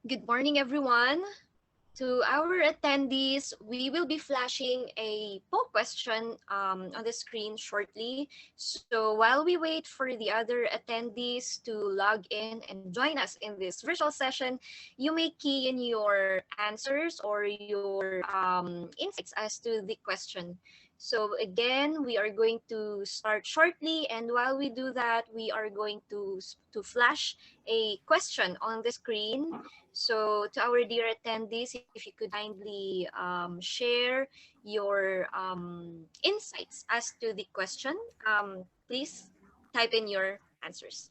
Good morning, everyone. To our attendees, we will be flashing a poll question on the screen shortly. So while we wait for the other attendees to log in and join us in this virtual session, you may key in your answers or your insights as to the question. So again, we are going to start shortly, and while we do that, we are going to flash a question on the screen. So to our dear attendees, if you could kindly share your insights as to the question, please type in your answers.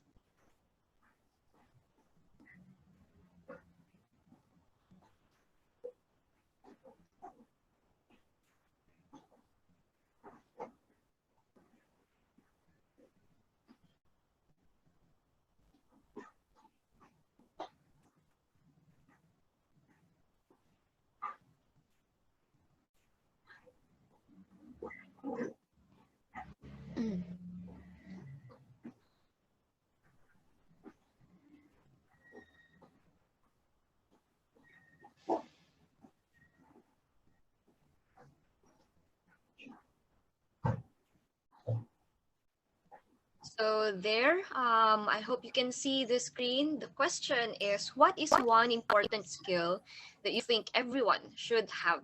So there, I hope you can see the screen. The question is, what is one important skill that you think everyone should have?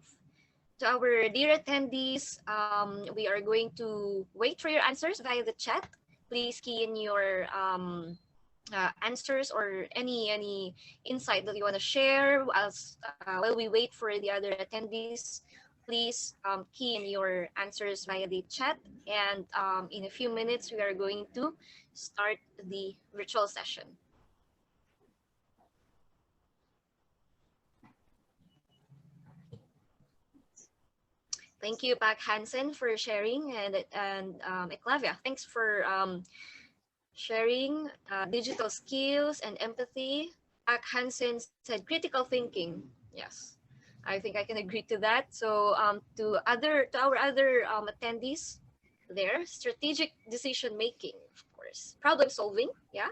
To our dear attendees, we are going to wait for your answers via the chat. Please key in your answers or any insight that you want to share while we wait for the other attendees. Please key in your answers via the chat, and in a few minutes we are going to start the virtual session. Thank you, Pak Hansen, for sharing, and Eclavia, thanks for sharing digital skills and empathy. Pak Hansen said critical thinking. Yes, I think I can agree to that. So to our other attendees there, strategic decision making, of course, problem solving. Yeah.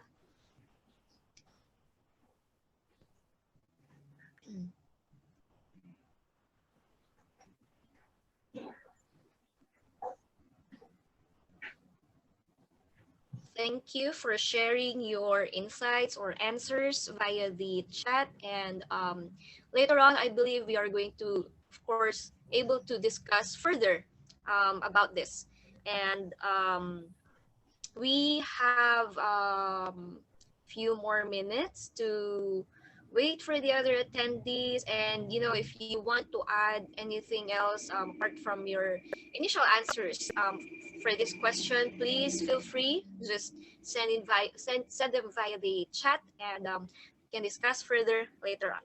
Thank you for sharing your insights or answers via the chat. And later on, I believe we are going to, of course, able to discuss further about this. And we have few more minutes to wait for the other attendees. And if you want to add anything else apart from your initial answers for this question, please feel free. Just send them via the chat, and we can discuss further later on.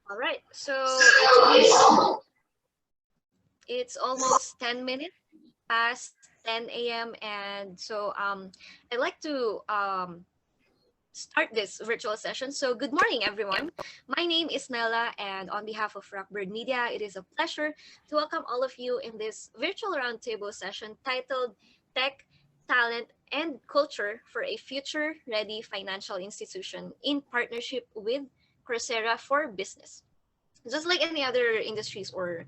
All right, so it's almost 10 minutes past 10 a.m. And so I'd like to start this virtual session. So good morning, everyone. My name is Nella, and on behalf of Rockbird Media, it is a pleasure to welcome all of you in this virtual roundtable session titled Tech, Talent, and culture for a future-ready financial institution in partnership with Coursera for Business. Just like any other industries or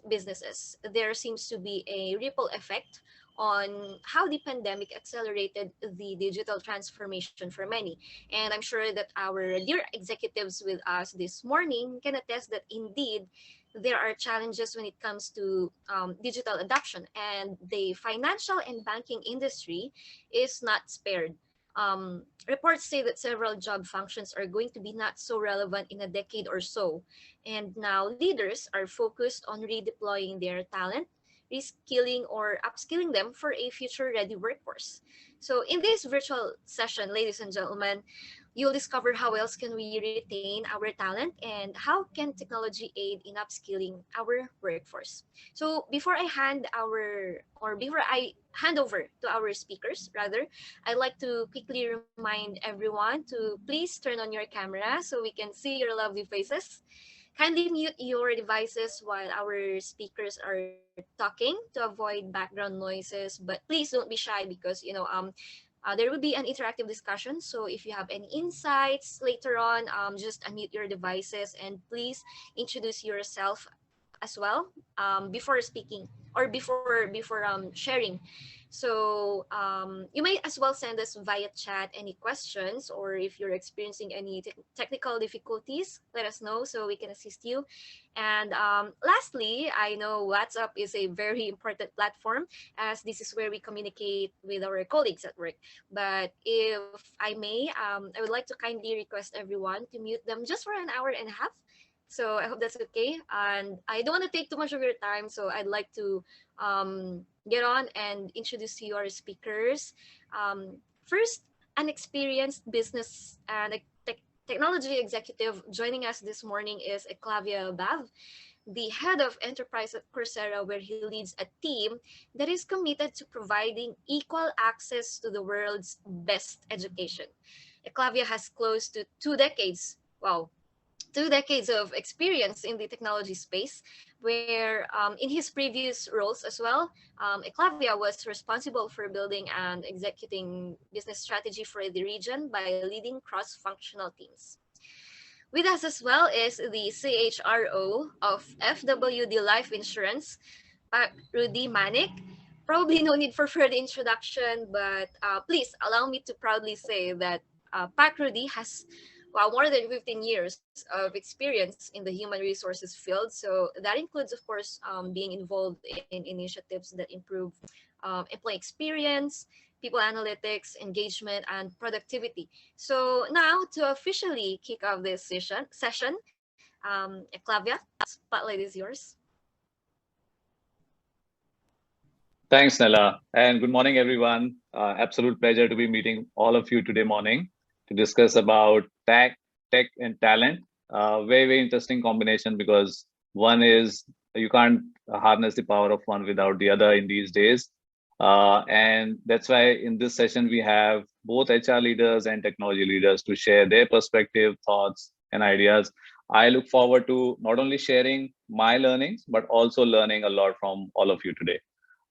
businesses, there seems to be a ripple effect on how the pandemic accelerated the digital transformation for many. And I'm sure that our dear executives with us this morning can attest that indeed there are challenges when it comes to digital adoption, and the financial and banking industry is not spared. Reports say that several job functions are going to be not so relevant in a decade or so, and now leaders are focused on redeploying their talent, reskilling or upskilling them for a future ready workforce. So in this virtual session, ladies and gentlemen, you'll discover how else can we retain our talent and how can technology aid in upskilling our workforce. So before I hand over to our speakers, rather, I'd like to quickly remind everyone to please turn on your camera so we can see your lovely faces. Kindly mute your devices while our speakers are talking to avoid background noises. But please don't be shy because there will be an interactive discussion. So if you have any insights later on, just unmute your devices and please introduce yourself as well before speaking or before sharing. So you may as well send us via chat any questions, or if you're experiencing any technical difficulties, let us know so we can assist you. And lastly, I know WhatsApp is a very important platform, as this is where we communicate with our colleagues at work. But if I may, I would like to kindly request everyone to mute them just for an hour and a half. So I hope that's okay. And I don't want to take too much of your time. So I'd like to get on and introduce to you our speakers. First, an experienced business and a technology executive joining us this morning is Eclavia Bav, the head of enterprise at Coursera, where he leads a team that is committed to providing equal access to the world's best education. Eclavia has close to 2 decades. Wow, 2 decades of experience in the technology space, where in his previous roles as well, Eclavia was responsible for building and executing business strategy for the region by leading cross-functional teams. With us as well is the CHRO of FWD Life Insurance, Rudy Manik. Probably no need for further introduction, but please allow me to proudly say that Pac Rudy has more than 15 years of experience in the human resources field. So that includes, of course, being involved in initiatives that improve employee experience, people analytics, engagement, and productivity. So now to officially kick off this session, Eclavia, spotlight is yours. Thanks, Nella, and good morning, everyone. Absolute pleasure to be meeting all of you today morning to discuss about tech, and talent. Very interesting combination, because one is you can't harness the power of one without the other in these days. And that's why in this session, we have both HR leaders and technology leaders to share their perspective, thoughts, and ideas. I look forward to not only sharing my learnings, but also learning a lot from all of you today.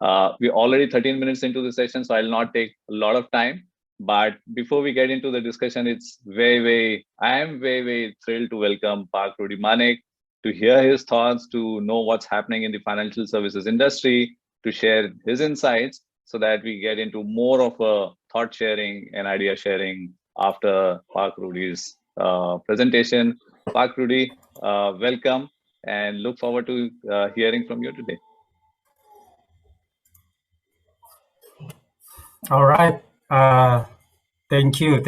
We're already 13 minutes into the session, so I'll not take a lot of time. But before we get into the discussion, I am very thrilled to welcome Park Rudy Manik, to hear his thoughts, to know what's happening in the financial services industry, to share his insights, so that we get into more of a thought sharing and idea sharing after Park Rudy's presentation. Park Rudy, welcome, and look forward to hearing from you today. All right. Thank you.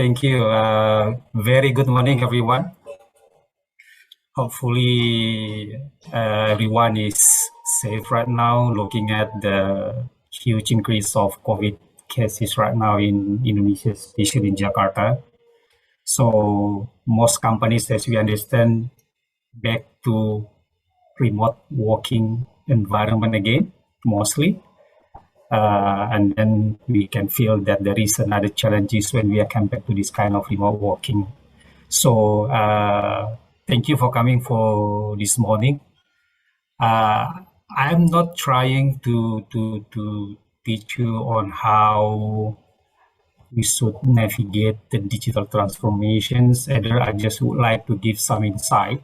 Very good morning, everyone. Hopefully, everyone is safe right now, looking at the huge increase of COVID cases right now in Indonesia, especially in Jakarta. So most companies, as we understand, back to remote working environment again, mostly. And then we can feel that there is another challenges when we are come back to this kind of remote working. So thank you for coming for this morning. I'm not trying to teach you on how we should navigate the digital transformations. Either I just would like to give some insight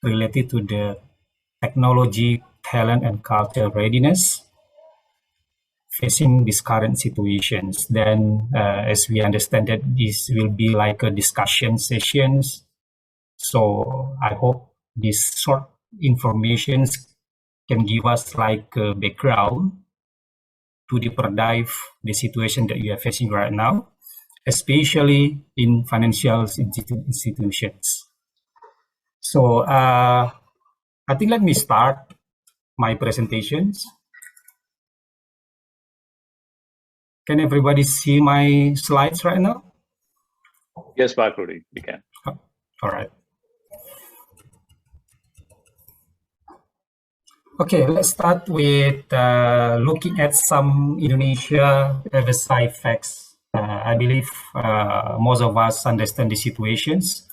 related to the technology, talent, and culture readiness facing these current situations. Then, as we understand that this will be like a discussion sessions. So I hope these short informations can give us like a background to deeper dive the situation that we are facing right now, especially in financial institutions. So I think let me start my presentations. Can everybody see my slides right now? Yes, Pak Rudy, we can. All right. Okay, let's start with looking at some Indonesia side facts. I believe most of us understand the situations,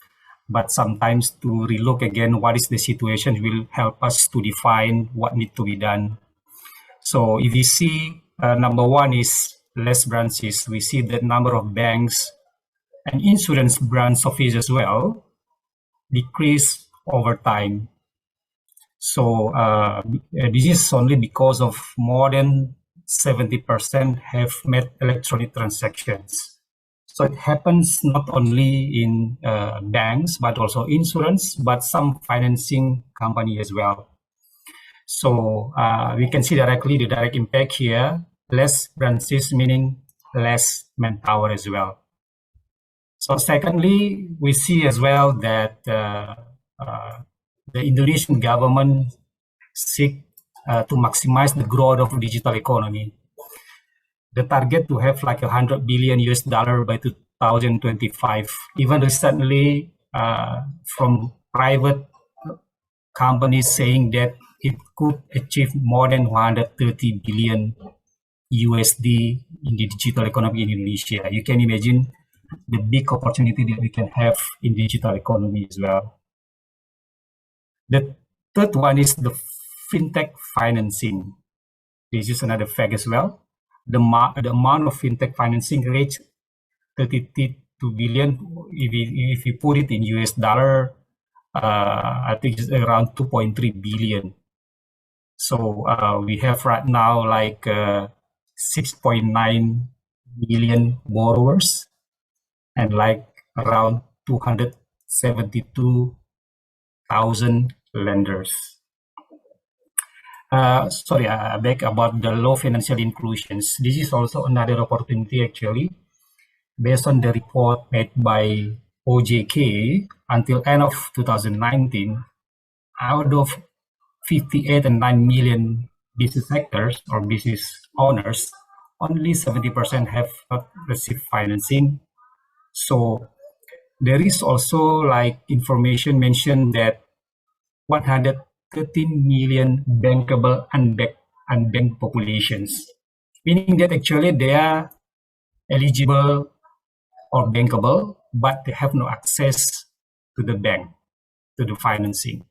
but sometimes to relook again what is the situation will help us to define what needs to be done. So if you see number one is less branches, we see the number of banks and insurance branch office as well decrease over time. So this is only because of more than 70% have made electronic transactions. So it happens not only in banks, but also insurance, but some financing company as well. So we can see directly the direct impact here, less branches meaning less manpower as well. So secondly, we see as well that the Indonesian government seek to maximize the growth of digital economy. The target to have like $100 billion by 2025. Even recently, from private companies saying that it could achieve more than 130 billion USD in the digital economy in Indonesia. You can imagine the big opportunity that we can have in digital economy as well. The third one is the Fintech Financing. This is another fact as well. The amount of Fintech Financing reached 32 billion. If you put it in US dollar, I think it's around 2.3 billion. So we have right now like 6.9 million borrowers and like around 272,000 lenders. Sorry, back about the low financial inclusions. This is also another opportunity actually. Based on the report made by OJK, until end of 2019, out of 58 and 9 million business sectors or business owners, only 70% have not received financing. So there is also like information mentioned that 113 million bankable unbanked populations, meaning that actually they are eligible or bankable, but they have no access to the bank, to the financing.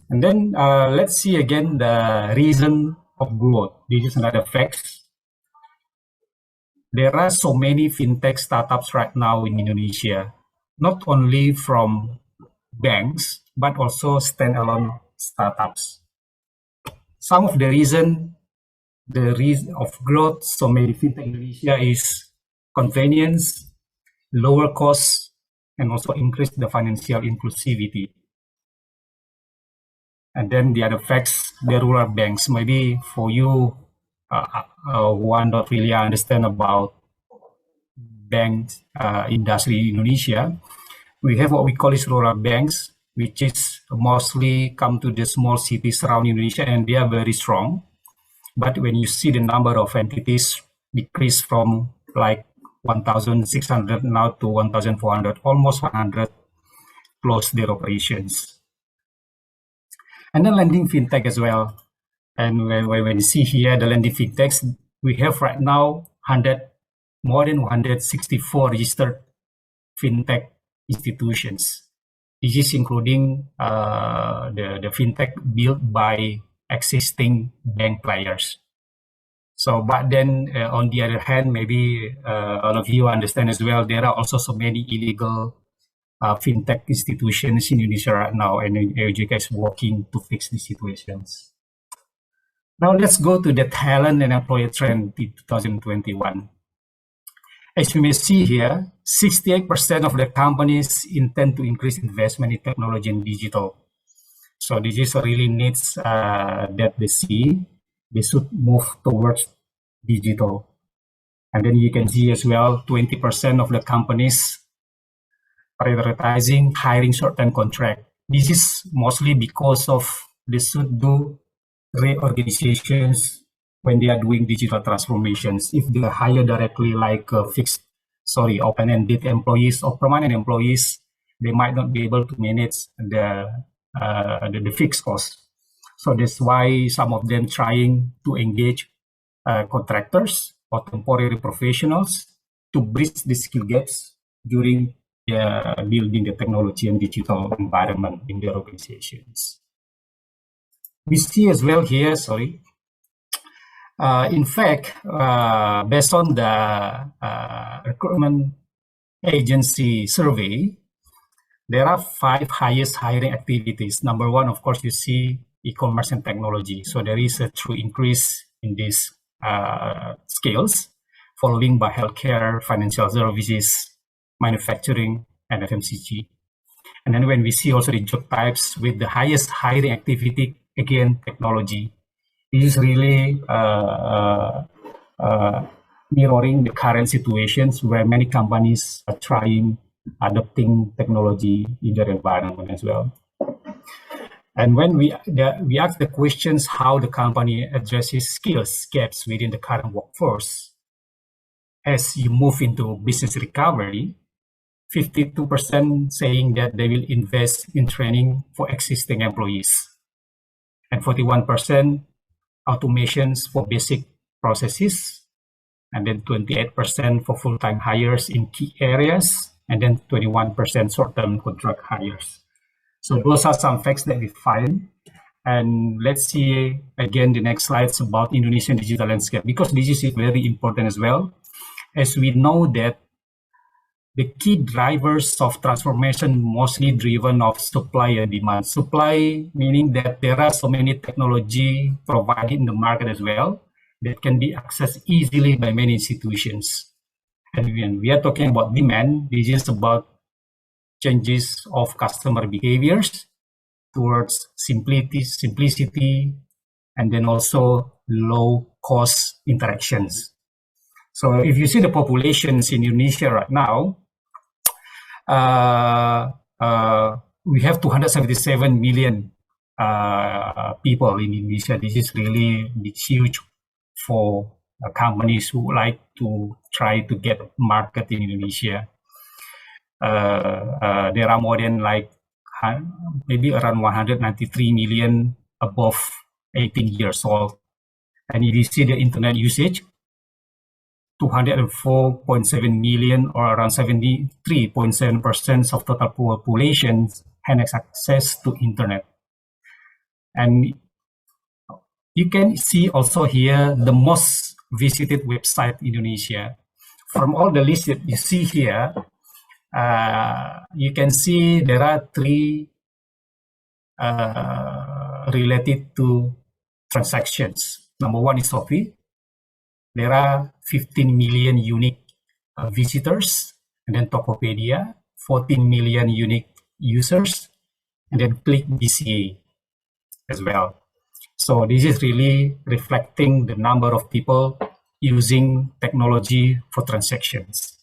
And then let's see again the reason of growth. This is another fact. There are so many fintech startups right now in Indonesia, not only from banks, but also standalone startups. Some of the reason of growth so many fintech in Indonesia is convenience, lower costs, and also increase the financial inclusivity. And then the other facts, the rural banks. Maybe for you who are not really understand about bank industry in Indonesia, we have what we call is rural banks, which is mostly come to the small cities around Indonesia, and they are very strong. But when you see the number of entities decrease from like 1,600 now to 1,400, almost 100 close their operations. And then lending fintech as well. And when you see here the lending fintechs, we have right now more than 164 registered fintech institutions. This is including the fintech built by existing bank players. So, but then on the other hand, maybe all of you understand as well, there are also so many illegal fintech institutions in Indonesia right now, and AOJK is working to fix these situations. Now let's go to the talent and employer trend in 2021. As you may see here, 68% of the companies intend to increase investment in technology and digital. So this is really needs that they see. They should move towards digital. And then you can see as well, 20% of the companies prioritizing hiring short-term contract. This is mostly because of they should do reorganizations when they are doing digital transformations. If they hire directly like open-ended employees or permanent employees, they might not be able to manage the fixed cost. So that's why some of them trying to engage contractors or temporary professionals to bridge the skill gaps during building the technology and digital environment in their organizations. We see as well here, in fact, based on the recruitment agency survey, there are 5 highest hiring activities. Number 1, of course, you see e-commerce and technology. So there is a true increase in these skills, following by healthcare, financial services, manufacturing, and FMCG. And then when we see also the job types with the highest hiring activity, again, technology, this is really mirroring the current situations where many companies are trying adopting technology in their environment as well. And when we ask the questions how the company addresses skills gaps within the current workforce, as you move into business recovery, 52% saying that they will invest in training for existing employees, and 41% automations for basic processes, and then 28% for full-time hires in key areas, and then 21% short-term contract hires. So those are some facts that we find. And let's see again the next slides about Indonesian digital landscape, because this is very important as well, as we know that the key drivers of transformation mostly driven of supply and demand. Supply meaning that there are so many technology provided in the market as well that can be accessed easily by many institutions. And when we are talking about demand, this is about changes of customer behaviors towards simplicity, and then also low-cost interactions. So if you see the populations in Indonesia right now, we have 277 million people in Indonesia. This is really huge for companies who like to try to get market in Indonesia. There are more than maybe around 193 million above 18 years old. And if you see the internet usage, 204.7 million, or around 73.7% of total population has access to internet. And you can see also here the most visited website in Indonesia. From all the lists that you see here, you can see there are 3 related to transactions. Number 1 is Shopee. There are 15 million unique visitors, and then Tokopedia, 14 million unique users, and then Click BCA as well. So this is really reflecting the number of people using technology for transactions.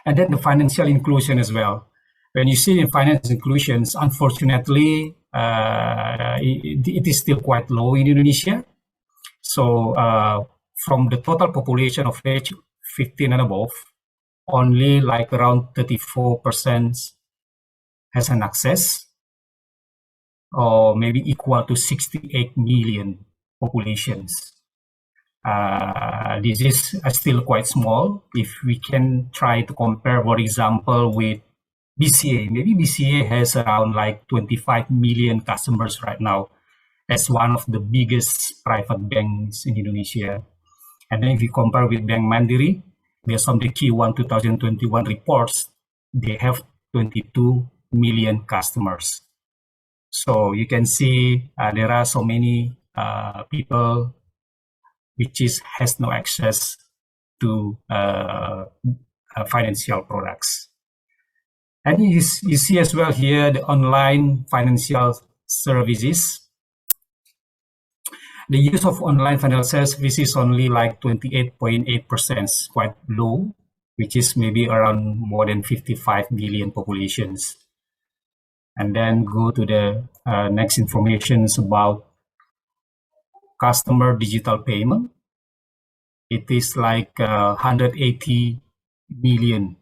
And then the financial inclusion as well. When you see in financial inclusions, unfortunately, it is still quite low in Indonesia. So from the total population of age 15 and above, only around 34% has an access, or maybe equal to 68 million populations. This is still quite small. If we can try to compare, for example, with BCA, maybe BCA has around 25 million customers right now. as one of the biggest private banks in Indonesia. And then if you compare with Bank Mandiri, based on the Q1 2021 reports, they have 22 million customers. So you can see there are so many people which has no access to financial products. And you see as well here the online financial services. The use of online financial services is only like 28.8%, quite low, which is maybe around more than 55 million populations. And then go to the next information about customer digital payment. It is like 180 million.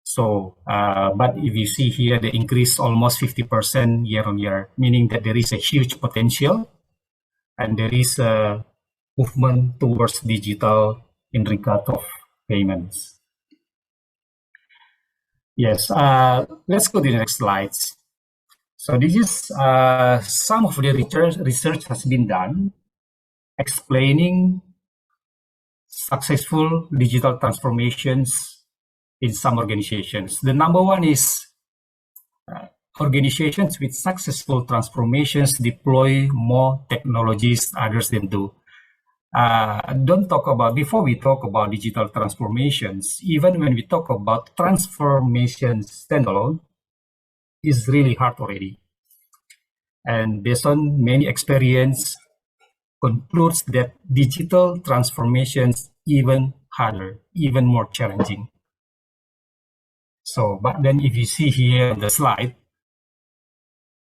So, but if you see here, the increase almost 50% year on year, meaning that there is a huge potential and there is a movement towards digital in regard of payments. Yes, let's go to the next slides. So this is some of the research has been done explaining successful digital transformations in some organizations. The number one is organizations with successful transformations deploy more technologies others than do. Don't talk about, before we talk about digital transformations, even when we talk about transformations standalone, is really hard already. And based on many experience, concludes that digital transformations even harder, even more challenging. So, but then if you see here on the slide,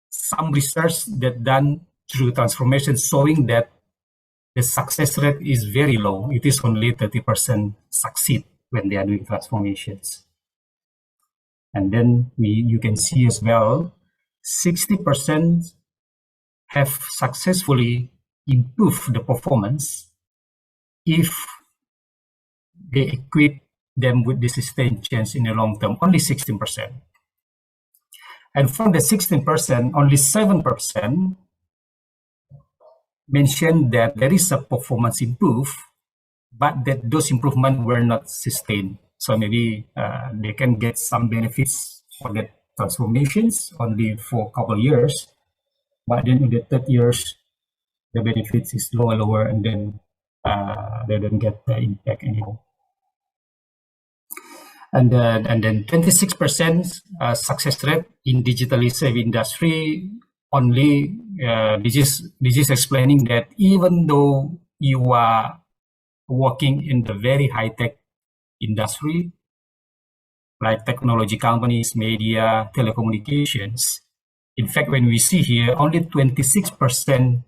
some research that done through transformation showing that the success rate is very low. It is only 30% succeed when they are doing transformations. And then you can see as well, 60% have successfully improved the performance if they equip them with the sustained change in the long term, only 16%. And from the 16%, only 7% mentioned that there is a performance improve, but that those improvements were not sustained. So maybe they can get some benefits for the transformations only for a couple of years, but then in the third years, the benefits is lower, and then they don't get the impact anymore. And then 26% success rate in digitally savvy industry. Only this is explaining that even though you are working in the very high tech industry, like technology companies, media, telecommunications. In fact, when we see here, only 26%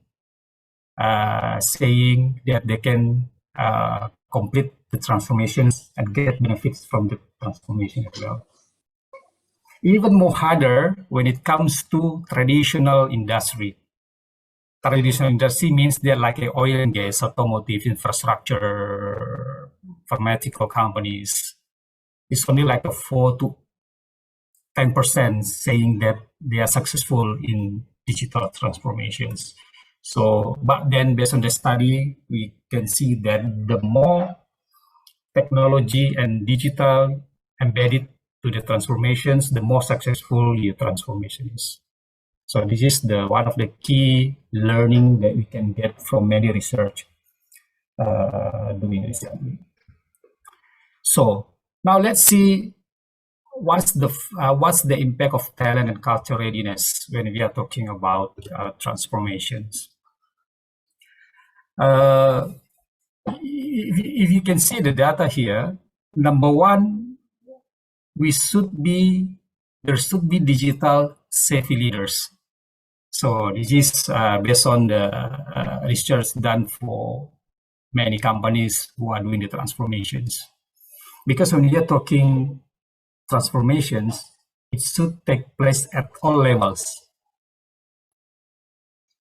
saying that they can complete the transformations and get benefits from the transformation as well. Even more harder when it comes to traditional industry. Traditional industry means they're like oil and gas, automotive, infrastructure, pharmaceutical companies. It's only like a 4 to 10% saying that they are successful in digital transformations. So, but then based on the study, we can see that the more technology and digital embedded to the transformations, the more successful your transformation is. So this is the one of the key learning that we can get from many research doing recently. So now let's see what's the impact of talent and culture readiness when we are talking about transformations. If you can see the data here, number one, there should be digital savvy leaders. So this is based on the research done for many companies who are doing the transformations. Because when you're talking transformations, it should take place at all levels,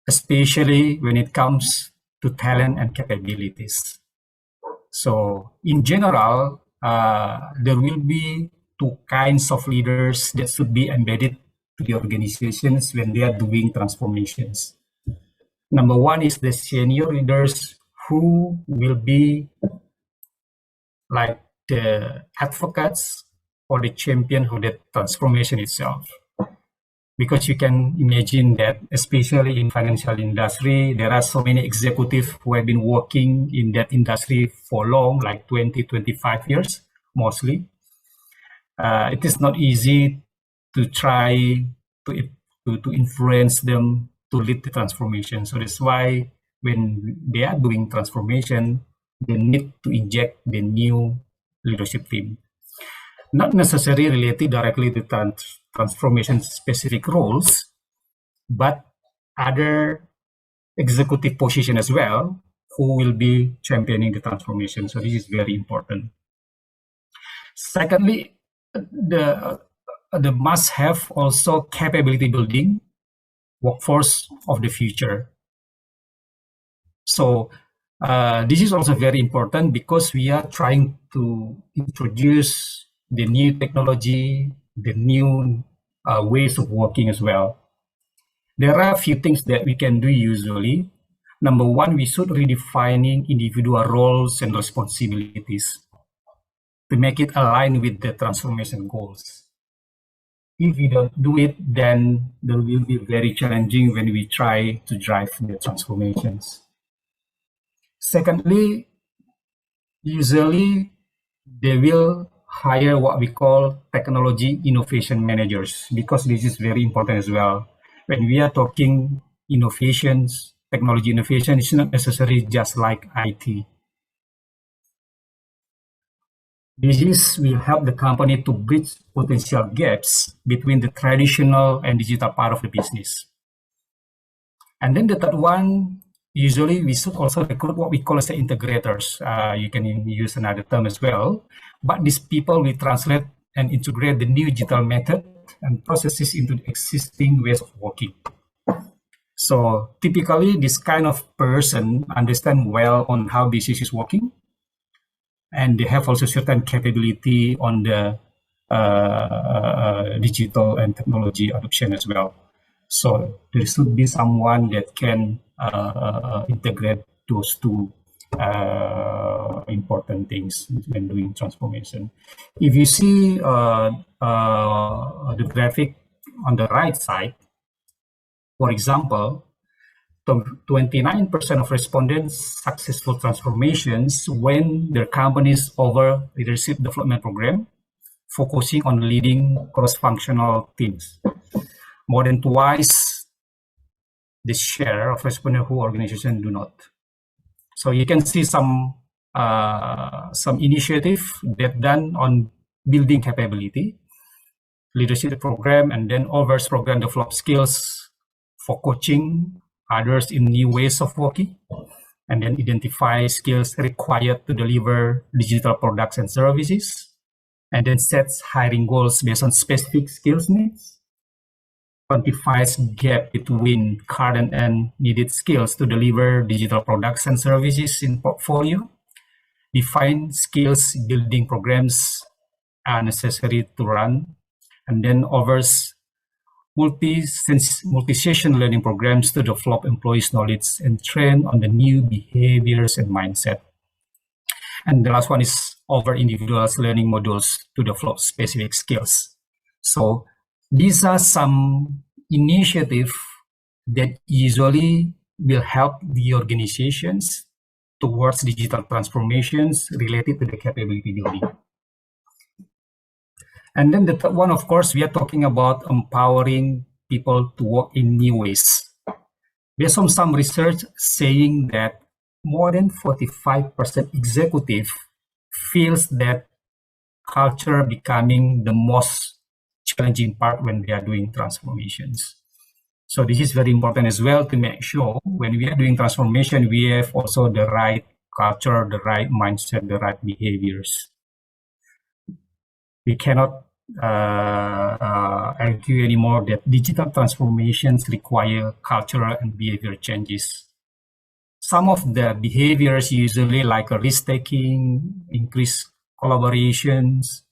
especially when it comes to talent and capabilities. So in general, there will be two kinds of leaders that should be embedded to the organizations when they are doing transformations. Number one is the senior leaders who will be like the advocates or the champion of the transformation itself. Because you can imagine that, especially in financial industry, there are so many executives who have been working in that industry for long, like 20, 25 years, mostly. It is not easy to try to influence them to lead the transformation. So that's why when they are doing transformation, they need to inject the new leadership team. Not necessarily related directly to transformation specific roles, but other executive position as well, who will be championing the transformation. So this is very important. Secondly, the must have also capability building workforce of the future. So this is also very important because we are trying to introduce the new technology, the new ways of working as well. There are a few things that we can do usually. Number one, we should redefining individual roles and responsibilities to make it align with the transformation goals. If we don't do it, then it will be very challenging when we try to drive the transformations. Secondly, usually they will hire what we call technology innovation managers, because this is very important as well. When we are talking innovations, technology innovation, it's not necessarily just like IT. This will help the company to bridge potential gaps between the traditional and digital part of the business. And then the third one, usually we should also recruit what we call as the integrators. You can use another term as well. But these people will translate and integrate the new digital method and processes into the existing ways of working. So typically, this kind of person understand well on how business is working, and they have also certain capability on the digital and technology adoption as well. So there should be someone that can integrate those two important things when doing transformation. If you see the graphic on the right side, for example, 29% of respondents successful transformations when their companies over leadership development program, focusing on leading cross-functional teams. More than twice the share of respondents who organizations do not. So you can see some initiative that done on building capability, leadership program, and then others program develop skills for coaching others in new ways of working, and then identify skills required to deliver digital products and services, and then sets hiring goals based on specific skills needs, quantifies gap between current and needed skills to deliver digital products and services in portfolio, define skills building programs are necessary to run, and then offers multi-session learning programs to develop employees' knowledge and train on the new behaviors and mindset. And the last one is over individuals learning modules to develop specific skills. So these are some initiatives that usually will help the organizations towards digital transformations related to the capability building. And then the third one, of course, we are talking about empowering people to work in new ways. Based on some research saying that more than 45% executive feels that culture becoming the most challenging part when they are doing transformations. So this is very important as well to make sure when we are doing transformation, we have also the right culture, the right mindset, the right behaviors. We cannot argue anymore that digital transformations require cultural and behavior changes. Some of the behaviors usually like risk-taking, increased collaborations,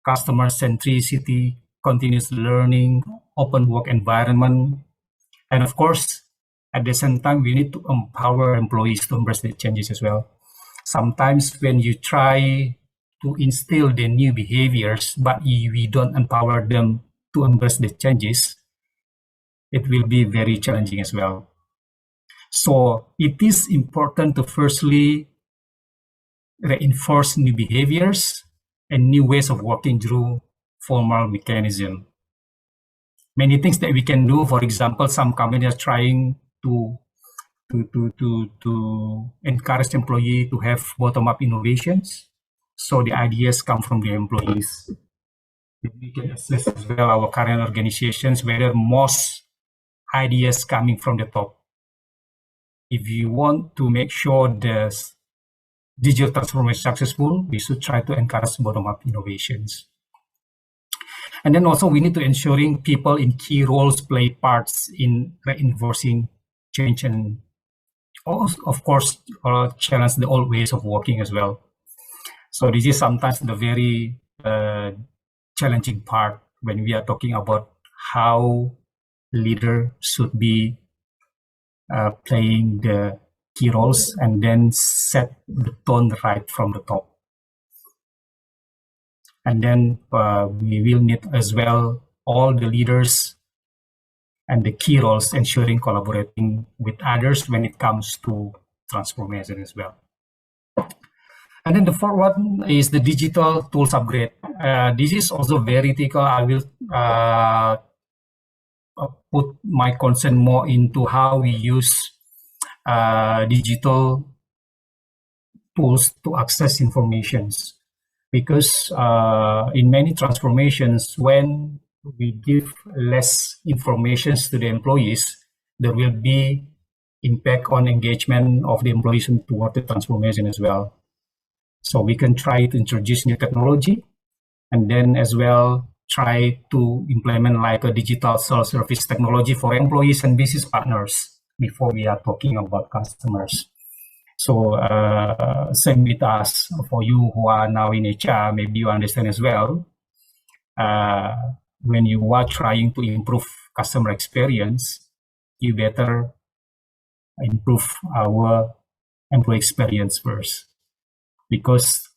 customer centricity, continuous learning, open work environment. And of course, at the same time, we need to empower employees to embrace the changes as well. Sometimes when you try to instill the new behaviors, but we don't empower them to embrace the changes, it will be very challenging as well. So it is important to firstly reinforce new behaviors and new ways of working through formal mechanism. Many things that we can do, for example, some companies are trying to encourage employee to have bottom-up innovations. So the ideas come from the employees. We can assess as well our current organizations whether most ideas coming from the top. If you want to make sure the digital transformation successful, we should try to encourage bottom-up innovations. And then also we need to ensuring people in key roles play parts in reinforcing change and also, of course, challenge the old ways of working as well. So this is sometimes the very challenging part when we are talking about how leader should be playing the key roles and then set the tone right from the top. And then we will need as well all the leaders and the key roles ensuring collaborating with others when it comes to transformation as well. And then the fourth one is the digital tools upgrade. This is also very critical. I will put my concern more into how we use digital tools to access informations. Because in many transformations, when we give less information to the employees, there will be impact on engagement of the employees toward the transformation as well. So we can try to introduce new technology and then as well try to implement like a digital self-service technology for employees and business partners before we are talking about customers. So same with us. For you who are now in HR, maybe you understand as well. When you are trying to improve customer experience, you better improve our employee experience first, because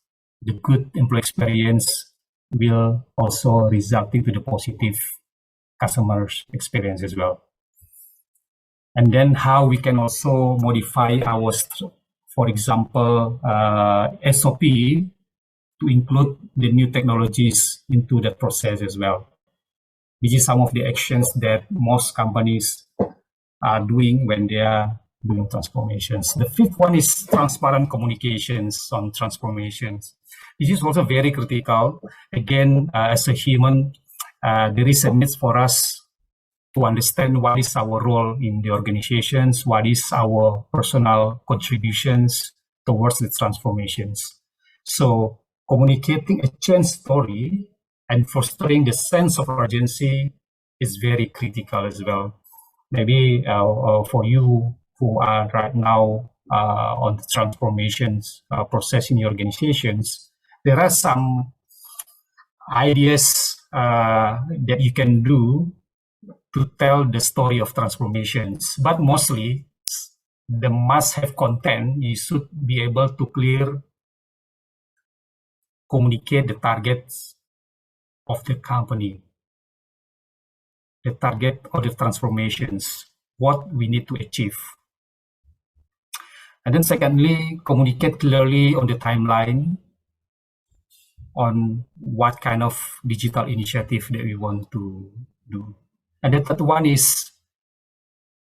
the good employee experience will also result into the positive customer experience as well. And then how we can also modify our, for example, SOP to include the new technologies into the process as well. This is some of the actions that most companies are doing when they are doing transformations. The fifth one is transparent communications on transformations. This is also very critical. Again, as a human, there is a need for us to understand what is our role in the organizations, what is our personal contributions towards the transformations. So communicating a change story and fostering the sense of urgency is very critical as well. Maybe for you who are right now on the transformations process in your organizations, there are some ideas that you can do to tell the story of transformations, but mostly the must-have content, you should be able to communicate the targets of the company, the target of the transformations, what we need to achieve. And then secondly, communicate clearly on the timeline on what kind of digital initiative that we want to do. And the third one is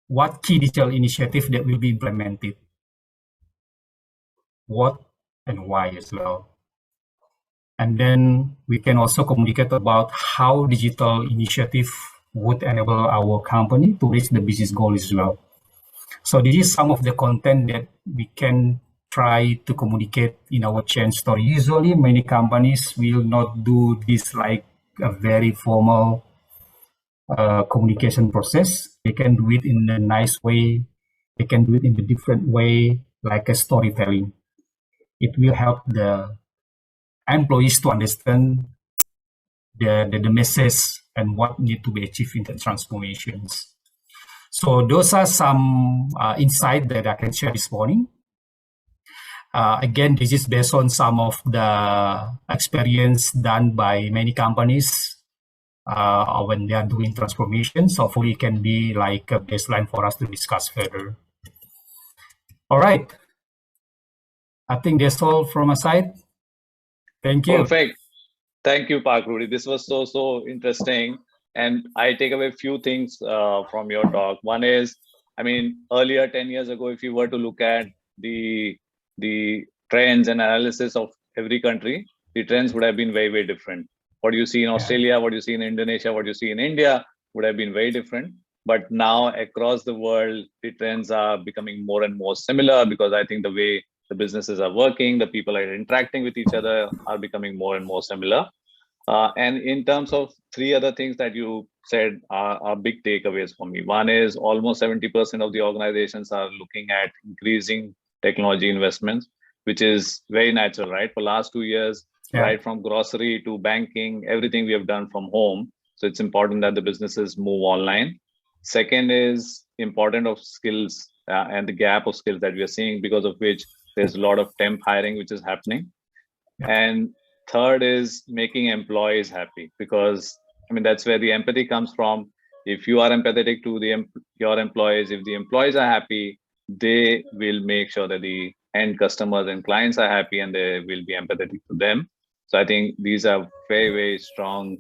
what key digital initiative that will be implemented, what and why as well. And then we can also communicate about how digital initiative would enable our company to reach the business goals as well. So this is some of the content that we can try to communicate in our change story. Usually many companies will not do this like a very formal communication process. They can do it in a nice way. They can do it in a different way, like a storytelling. It will help the employees to understand the message and what need to be achieved in the transformations. So those are some insight that I can share this morning. Again, this is based on some of the experience done by many companies when they are doing transformations. Hopefully, it can be like a baseline for us to discuss further. All right. I think that's all from my side. Thank you. Perfect. Thank you, Park Rudy. This was so interesting. And I take away a few things from your talk. One is, I mean, earlier 10 years ago, if you were to look at the trends and analysis of every country, the trends would have been very different. What you see in Australia, what you see in Indonesia, what you see in India would have been very different. But now across the world, the trends are becoming more and more similar, because I think the way the businesses are working, the people are interacting with each other are becoming more and more similar. And in terms of three other things that you said are big takeaways for me. One is almost 70% of the organizations are looking at increasing technology investments, which is very natural, right? For last 2 years, right from grocery to banking, everything we have done from home. So it's important that the businesses move online. Second is important of skills and the gap of skills that we are seeing, because of which there's a lot of temp hiring which is happening. And third is making employees happy, because I mean, that's where the empathy comes from. If you are empathetic to your employees, if the employees are happy, they will make sure that the end customers and clients are happy, and they will be empathetic to them. So I think these are very strong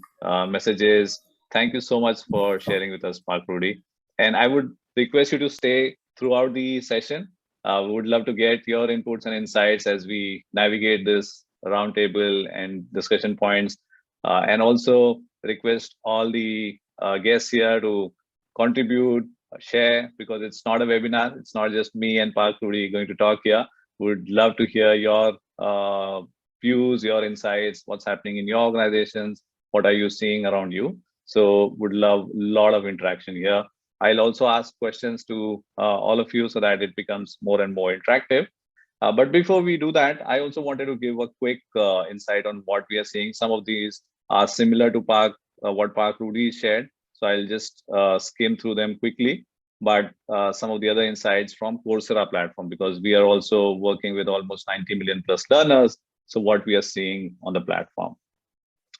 messages. Thank you so much for sharing with us, Park Rudy. And I would request you to stay throughout the session. We would love to get your inputs and insights as we navigate this roundtable and discussion points, and also request all the guests here to contribute, share, because it's not a webinar. It's not just me and Park Rudy going to talk here. Would love to hear your views, your insights, what's happening in your organizations, what are you seeing around you. So would love a lot of interaction here. I'll also ask questions to all of you so that it becomes more and more interactive. But before we do that, I also wanted to give a quick insight on what we are seeing. Some of these are similar to what Park Rudy shared. So I'll just skim through them quickly. But some of the other insights from Coursera platform, because we are also working with almost 90 million plus learners. So what we are seeing on the platform.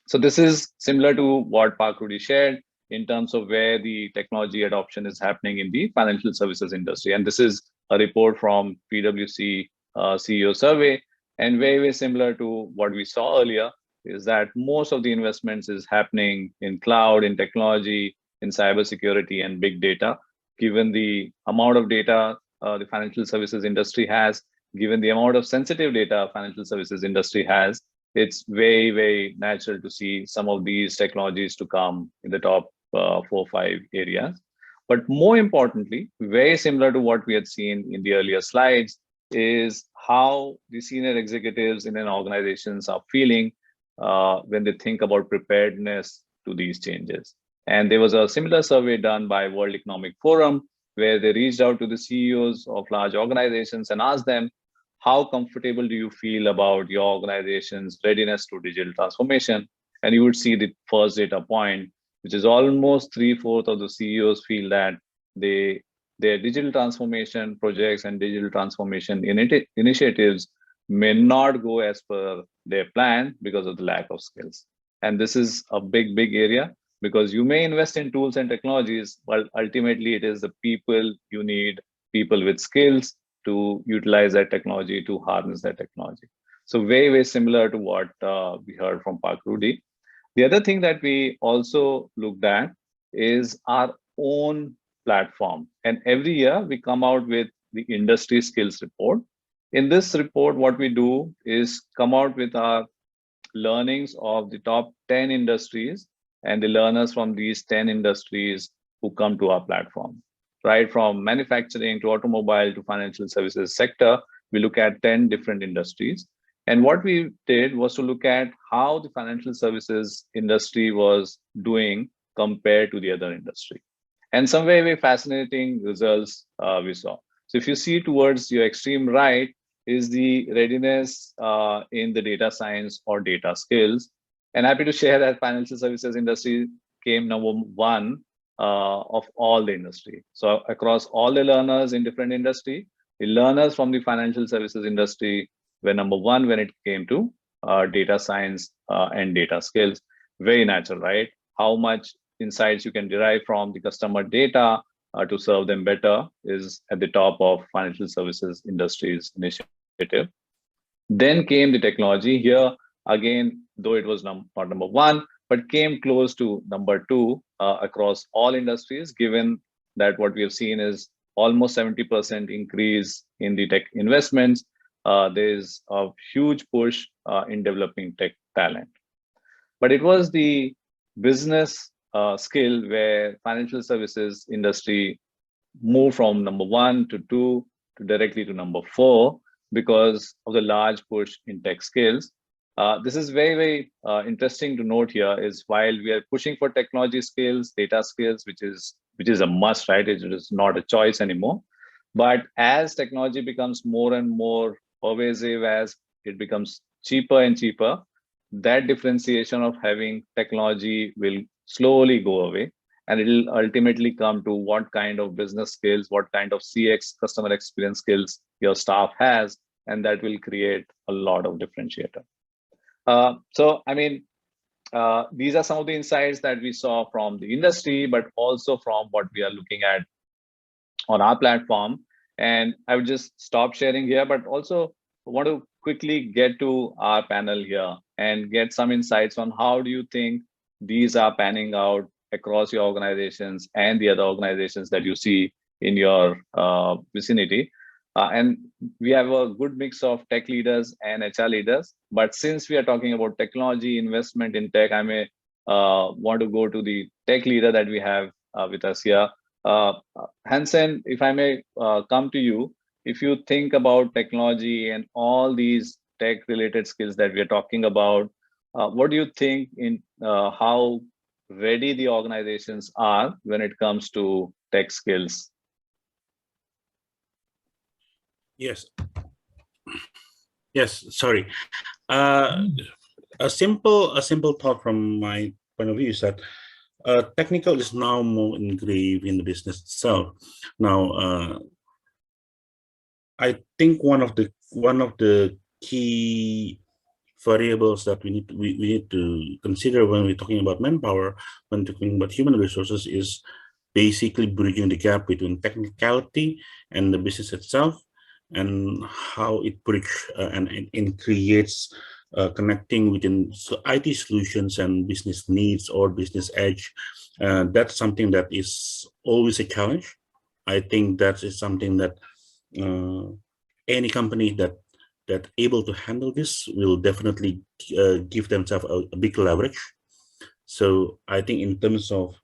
So this is similar to what Park Rudy shared in terms of where the technology adoption is happening in the financial services industry. And this is a report from PwC CEO survey, and very similar to what we saw earlier, is that most of the investments is happening in cloud, in technology, in cybersecurity and big data. Given the amount of data the financial services industry has, given the amount of sensitive data financial services industry has, it's very natural to see some of these technologies to come in the top 4 or 5 areas. But more importantly, very similar to what we had seen in the earlier slides, is how the senior executives in an organizations are feeling when they think about preparedness to these changes. And there was a similar survey done by World Economic Forum, where they reached out to the CEOs of large organizations and asked them, how comfortable do you feel about your organization's readiness to digital transformation? And you would see the first data point, which is almost 3/4 of the CEOs feel that their digital transformation projects and digital transformation initiatives may not go as per their plan because of the lack of skills. And this is a big area, because you may invest in tools and technologies, but ultimately it is the people you need, people with skills to utilize that technology, to harness that technology. So very similar to what we heard from Park Rudy. The other thing that we also looked at is our own platform. And every year we come out with the industry skills report. In this report, what we do is come out with our learnings of the top 10 industries and the learners from these 10 industries who come to our platform. Right from manufacturing to automobile to financial services sector, we look at 10 different industries. And what we did was to look at how the financial services industry was doing compared to the other industry. And some very fascinating results we saw. So if you see towards your extreme right is the readiness in the data science or data skills. And happy to share that financial services industry came number one of all the industry. So across all the learners in different industry, the learners from the financial services industry were number one when it came to data science and data skills. Very natural, right? How much insights you can derive from the customer data to serve them better is at the top of financial services industry's initiative. Then came the technology. Here again, though it was not number one, but came close to number two across all industries, given that what we have seen is almost 70% increase in the tech investments. There's a huge push in developing tech talent. But it was the business skill where financial services industry moved from number one to two to directly to number four because of the large push in tech skills. This is very, very interesting to note here is while we are pushing for technology skills, data skills, which is a must, right? It is not a choice anymore. But as technology becomes more and more pervasive, as it becomes cheaper and cheaper, that differentiation of having technology will slowly go away. And it will ultimately come to what kind of business skills, what kind of CX, customer experience skills your staff has, and that will create a lot of differentiator. So, I mean, these are some of the insights that we saw from the industry, but also from what we are looking at on our platform. And I would just stop sharing here, but also want to quickly get to our panel here and get some insights on how do you think these are panning out across your organizations and the other organizations that you see in your vicinity. And we have a good mix of tech leaders and HR leaders. But since we are talking about technology, investment in tech, I may want to go to the tech leader that we have with us here. Hansen, if I may come to you, if you think about technology and all these tech related skills that we are talking about, what do you think in how ready the organizations are when it comes to tech skills? Yes. Yes. Sorry. A simple thought from my point of view is that technical is now more engraved in the business itself. Now, I think one of the key variables that we need to consider when we're talking about manpower, when talking about human resources, is basically bridging the gap between technicality and the business itself, and how it bridges and creates connecting within IT solutions and business needs or business edge. That's something that is always a challenge. I think that is something that any company that able to handle this will definitely give themselves a big leverage. So I think in terms of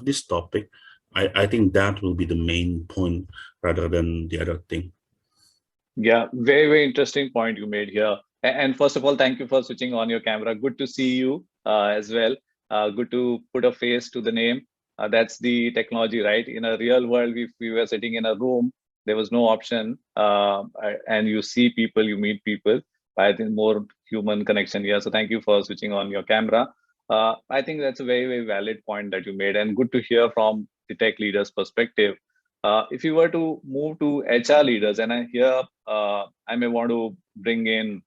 this topic, I think that will be the main point rather than the other thing. Yeah, very, very interesting point you made here. And first of all, thank you for switching on your camera. Good to see you as well. Good to put a face to the name. That's the technology, right? In a real world, if we were sitting in a room, there was no option. And you see people, you meet people. I think more human connection here. So thank you for switching on your camera. I think that's a very, very valid point that you made, and good to hear from the tech leaders' perspective. If you were to move to HR leaders, and I may want to bring in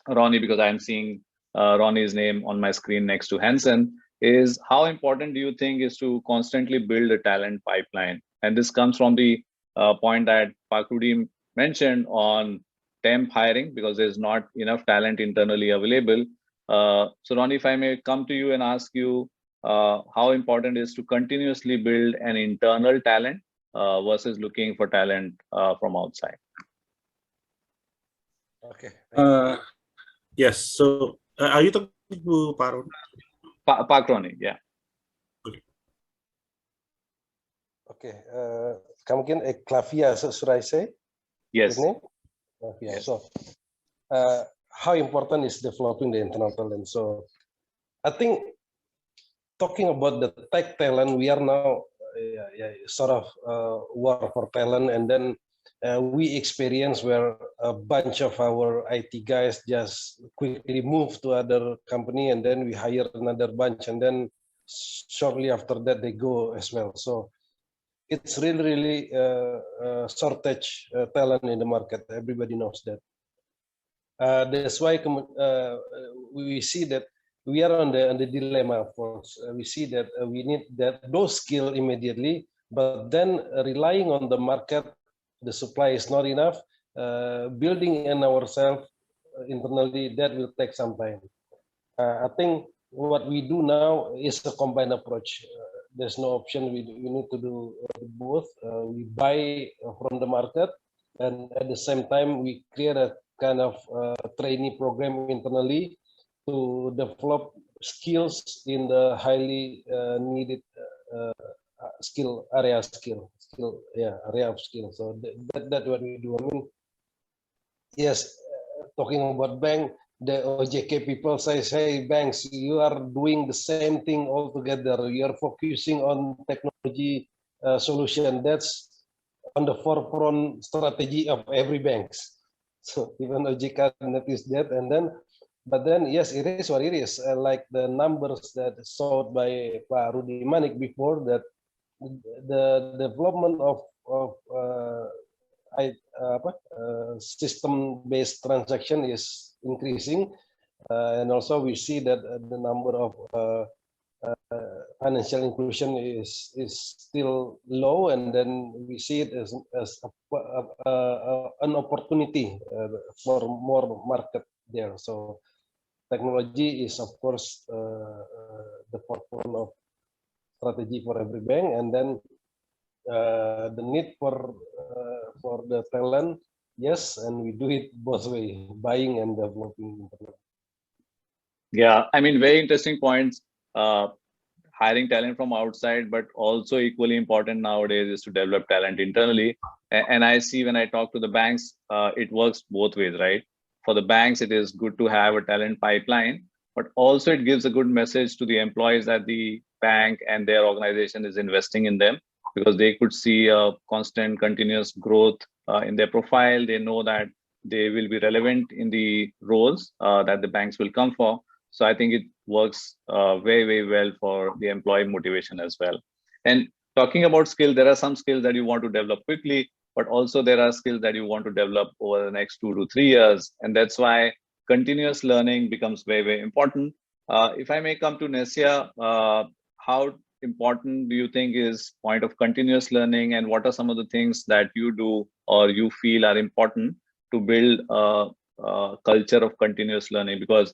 Ronnie because I'm seeing Ronnie's name on my screen next to Hansen, is how important do you think is to constantly build a talent pipeline? And this comes from the point that Pakrudi mentioned on temp hiring, because there's not enough talent internally available. So Ronnie, if I may come to you and ask you how important it is to continuously build an internal talent versus looking for talent from outside. Okay. Yes. So are you talking to Pak Ronnie? Yeah. Okay. Come again, Clavia, should I say? Yes. Yeah. So, how important is developing the internal talent? So, I think talking about the tech talent, we are now sort of war for talent, and then we experienced where a bunch of our IT guys just quickly move to other company, and then we hire another bunch, and then shortly after that they go as well. So it's really shortage talent in the market. Everybody knows that. That's why we see that we are on the dilemma. Of course, we see that we need those skills immediately, but then relying on the market, the supply is not enough. Building in ourselves internally, that will take some time. I think what we do now is a combined approach. There's no option. We need to do both. We buy from the market, and at the same time, we create a kind of trainee program internally to develop skills in the highly needed area of skill. So that's what we do. I mean, yes, talking about bank, the OJK people say, banks, you are doing the same thing altogether. You are focusing on technology solution. That's on the forefront strategy of every banks. So even OJK noticed that, but then yes, it is what it is. Like the numbers that showed by Pak Rudi Manik before, that the development of system-based transaction is increasing, and also we see that the number of financial inclusion is still low, and then we see it as an opportunity for more market there. So technology is, of course, the forefront of strategy for every bank, and then the need for the talent, yes, and we do it both ways, buying and developing. Yeah, I mean, very interesting points. Hiring talent from outside, but also equally important nowadays is to develop talent internally. And I see when I talk to the banks, it works both ways, right? For the banks, it is good to have a talent pipeline, but also it gives a good message to the employees that the bank and their organization is investing in them, because they could see a constant, continuous growth in their profile. They know that they will be relevant in the roles that the banks will come for. So I think it works very, very well for the employee motivation as well. And talking about skill, there are some skills that you want to develop quickly, but also there are skills that you want to develop over the next 2 to 3 years. And that's why continuous learning becomes very, very important. If I may come to Nesia, how important do you think is point of continuous learning, and what are some of the things that you do or you feel are important to build a culture of continuous learning? Because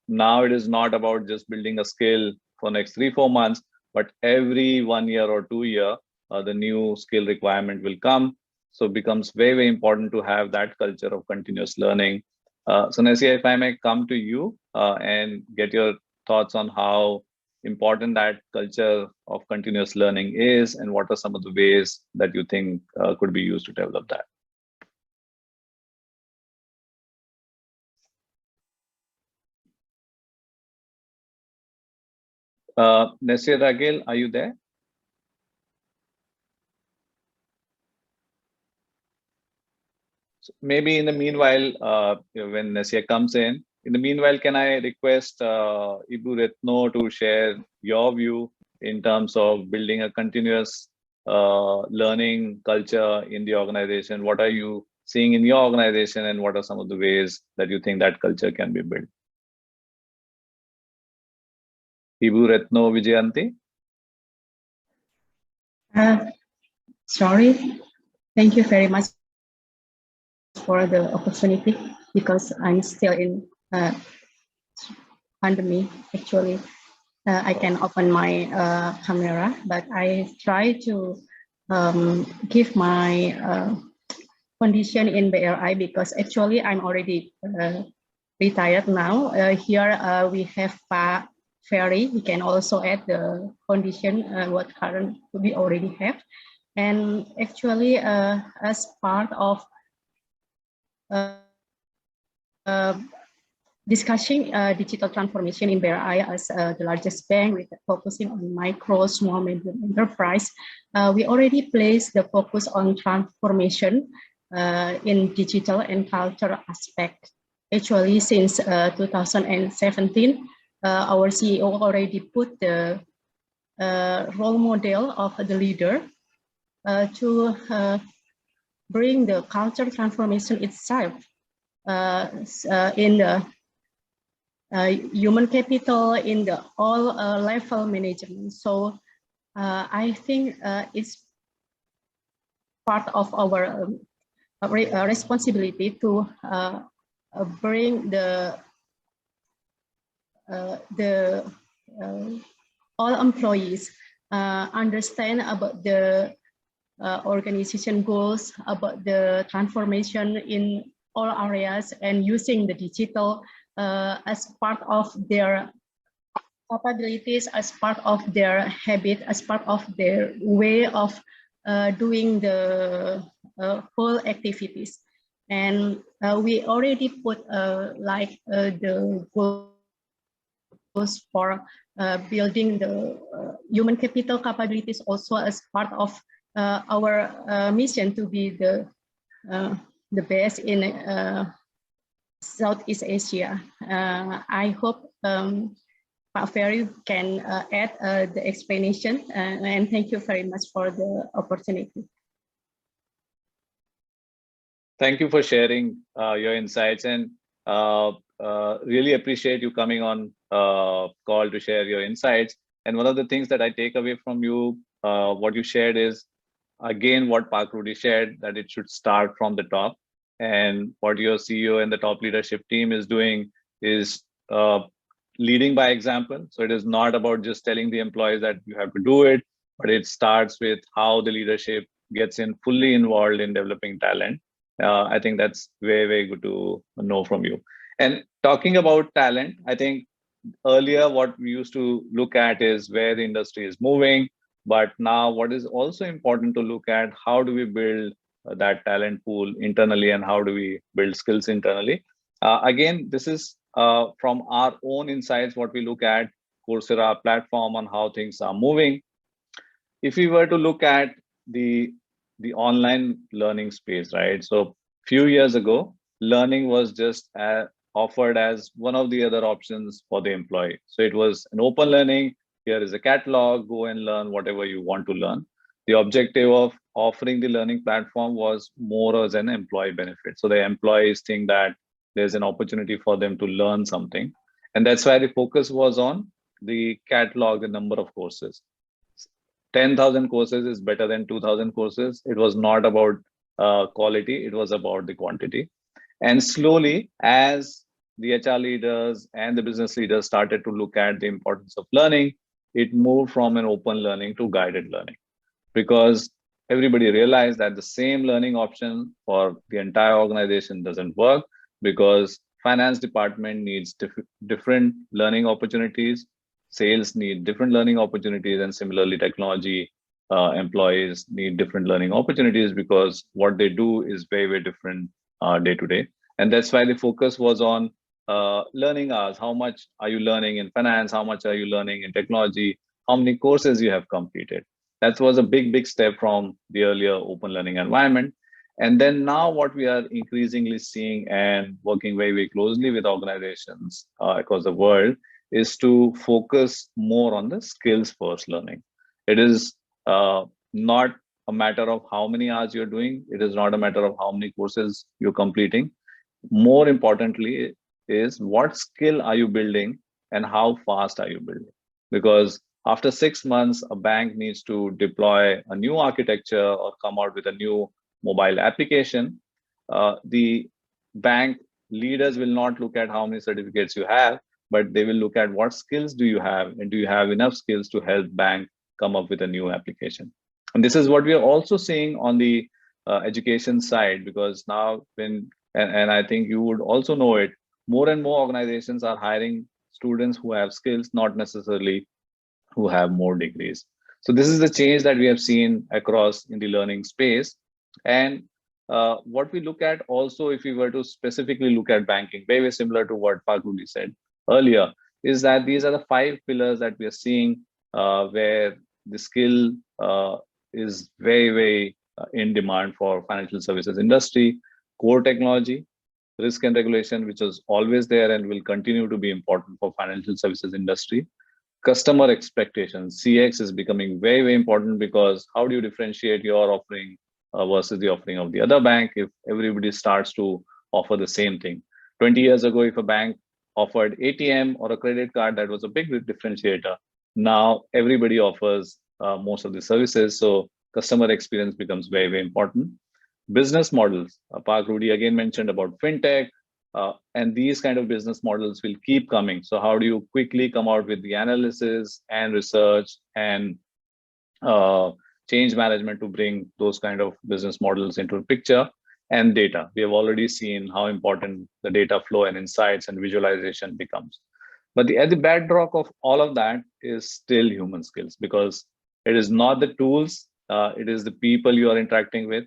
now it is not about just building a skill for next 3-4 months, but every 1 year or 2 year, the new skill requirement will come. So it becomes very, very important to have that culture of continuous learning. So Nesia, if I may come to you and get your thoughts on how important that culture of continuous learning is, and what are some of the ways that you think could be used to develop that? Nesia Ragil, are you there? So maybe in the meanwhile, when Nesia comes in the meanwhile, can I request Ibu Retno to share your view in terms of building a continuous learning culture in the organization? What are you seeing in your organization, and what are some of the ways that you think that culture can be built? Ibu Retno Vijayanti. Sorry, thank you very much for the opportunity, because I'm still in pandemic. Actually, I can open my camera, but I try to give my condition in BRI, because actually I'm already retired now. Here we have Pak Ferry. We can also add the condition what current we already have. And actually, as part of discussing digital transformation in BRI as the largest bank with focusing on micro, small, medium enterprise, we already placed the focus on transformation in digital and culture aspect. Actually, since 2017, our CEO already put the role model of the leader to bring the culture transformation itself in the human capital, in the all level management. So I think it's part of our responsibility to bring the all employees understand about the organization goals, about the transformation in all areas, and using the digital as part of their capabilities, as part of their habit, as part of their way of doing the whole activities. And we already put the goals for building the human capital capabilities also as part of our mission to be the best in Southeast Asia. I hope Pak Ferry can add the explanation, and thank you very much for the opportunity. Thank you for sharing your insights, and really appreciate you coming on call to share your insights. And one of the things that I take away from you, what you shared is, again, what Pak Rudy shared, that it should start from the top. And what your CEO and the top leadership team is doing is leading by example. So it is not about just telling the employees that you have to do it, but it starts with how the leadership gets fully involved in developing talent. I think that's very, very good to know from you. And talking about talent, I think earlier what we used to look at is where the industry is moving, but now what is also important to look at, how do we build that talent pool internally, and how do we build skills internally? Again, this is from our own insights, what we look at Coursera platform on how things are moving. If we were to look at the online learning space, right? So few years ago, learning was just offered as one of the other options for the employee. So it was an open learning. Here is a catalog, go and learn whatever you want to learn. The objective of offering the learning platform was more as an employee benefit. So the employees think that there's an opportunity for them to learn something. And that's why the focus was on the catalog, the number of courses. 10,000 courses is better than 2,000 courses. It was not about quality, it was about the quantity. And slowly, as the HR leaders and the business leaders started to look at the importance of learning, it moved from an open learning to guided learning, because everybody realized that the same learning option for the entire organization doesn't work, because finance department needs different learning opportunities, sales need different learning opportunities, and similarly technology employees need different learning opportunities, because what they do is very, very different day to day. And that's why the focus was on learning hours. How much are you learning in finance? How much are you learning in technology? How many courses you have completed? That was a big, big step from the earlier open learning environment. And then now what we are increasingly seeing and working very, very closely with organizations across the world is to focus more on the skills first learning. It is not a matter of how many hours you're doing. It is not a matter of how many courses you're completing. More importantly is what skill are you building and how fast are you building? Because after 6 months, a bank needs to deploy a new architecture or come out with a new mobile application. The bank leaders will not look at how many certificates you have, but they will look at what skills do you have, and do you have enough skills to help bank come up with a new application. And this is what we are also seeing on the education side, because now and I think you would also know it, more and more organizations are hiring students who have skills, not necessarily who have more degrees. So this is the change that we have seen across in the learning space. And what we look at also, if we were to specifically look at banking, very similar to what Pak Rudy said earlier, is that these are the 5 pillars that we are seeing where the skill is very, very in demand for financial services industry. Core technology, risk and regulation, which is always there and will continue to be important for financial services industry. Customer expectations, CX is becoming very, very important, because how do you differentiate your offering versus the offering of the other bank if everybody starts to offer the same thing? 20 years ago, if a bank offered ATM or a credit card, that was a big differentiator. Now everybody offers most of the services, so customer experience becomes very, very important. Business models, Park Rudy again mentioned about fintech, and these kind of business models will keep coming. So how do you quickly come out with the analysis and research and change management to bring those kind of business models into the picture? And data, we have already seen how important the data flow and insights and visualization becomes. But at the bedrock of all of that is still human skills, because it is not the tools, it is the people you are interacting with.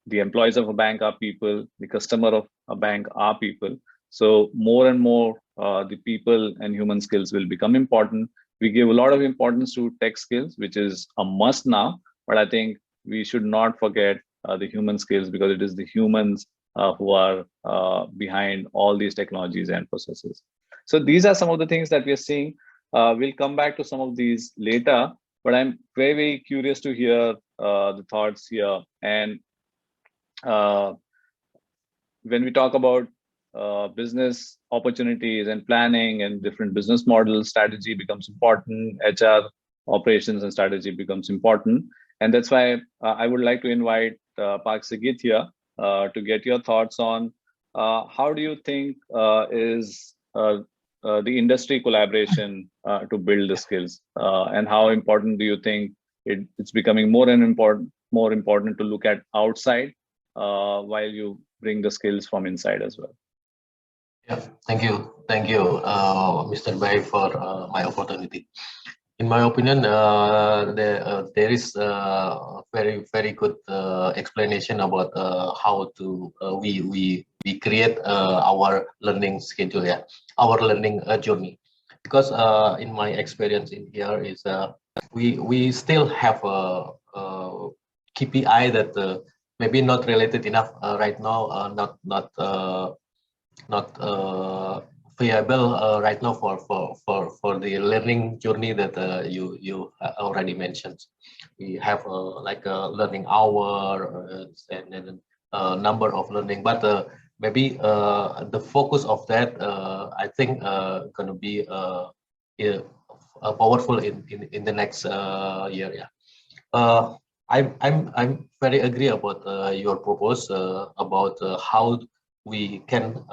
The employees of a bank are people, the customer of a bank are people. So more and more, the people and human skills will become important. We give a lot of importance to tech skills, which is a must now, but I think we should not forget the human skills, because it is the humans who are behind all these technologies and processes. So these are some of the things that we are seeing. We'll come back to some of these later, but I'm very, very curious to hear the thoughts here. And when we talk about business opportunities and planning and different business models, strategy becomes important, HR operations and strategy becomes important. And that's why I would like to invite Park Sigit here to get your thoughts on how do you think is the industry collaboration to build the skills, and how important do you think it's becoming more important to look at outside while you bring the skills from inside as well? Yeah, thank you, Mr. Bai, for my opportunity. In my opinion, there is a very good explanation about how to we create our learning schedule, our learning journey. Because in my experience in here is we still have a KPI that maybe not related enough right now, not viable right now for the learning journey that you already mentioned. We have like a learning hour and then number of learning, but maybe the focus of that I think going to be powerful in the next year. Yeah, I'm very agree about your proposal about how we can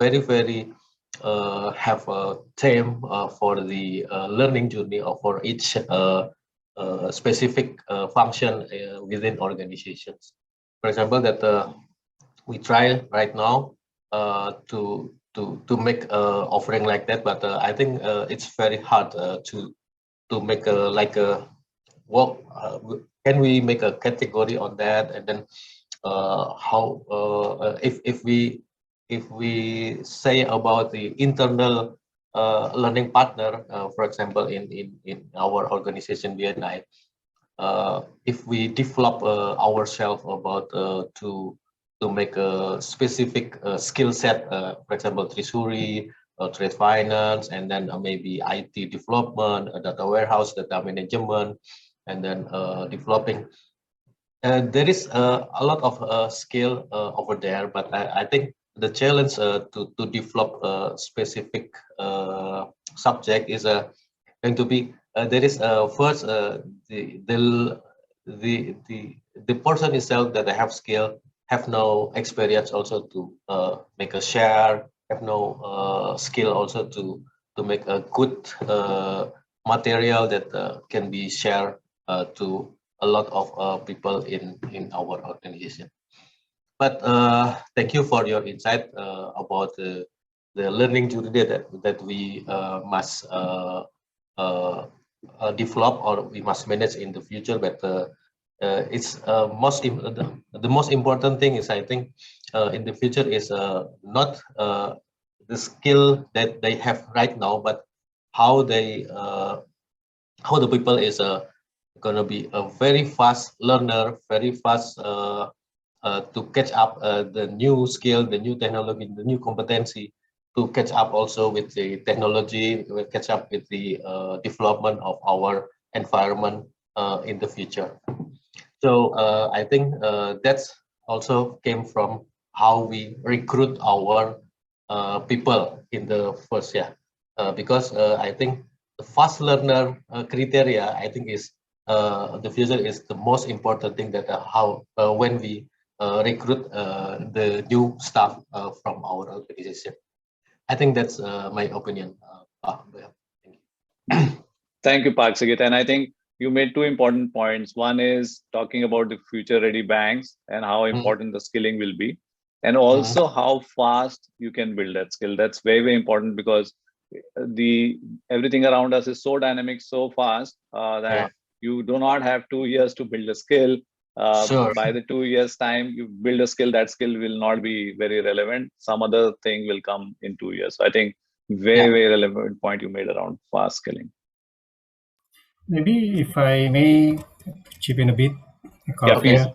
very have a theme for the learning journey or for each specific function within organizations. For example, that we try right now to make offering like that, but I think it's very hard to make like a work. Can we make a category on that, and then how if we say about the internal learning partner, for example, in our organization BNI, if we develop ourselves about to make a specific skill set, for example, treasury, trade finance, and then maybe IT development, data warehouse, data management, and then developing. There is a lot of skill over there, but I think the challenge to develop a specific subject is going to be there is first the person itself that they have skill have no experience also to make a share, have no skill also to make a good material that can be shared to a lot of people in our organization. But thank you for your insight about the learning journey that we must develop or we must manage in the future. But it's the most important thing is, I think, in the future is not the skill that they have right now, but how the people is going to be a very fast learner, very fast to catch up the new skill, the new technology, the new competency, to catch up also with the technology, will catch up with the development of our environment in the future. So I think that's also came from how we recruit our people in the first year, because I think the fast learner criteria, I think is the future is the most important thing, that how when we recruit the new staff from our organization. I think that's my opinion. Thank you, Park Sigit. And I think you made two important points. One is talking about the future ready banks and how important the skilling will be, and also how fast you can build that skill. That's very, very important, because everything around us is so dynamic, so fast that you do not have 2 years to build a skill. Sure. By the 2 years time, you build a skill, that skill will not be very relevant. Some other thing will come in 2 years. So I think very, very relevant point you made around fast skilling. Maybe if I may chip in a bit, please.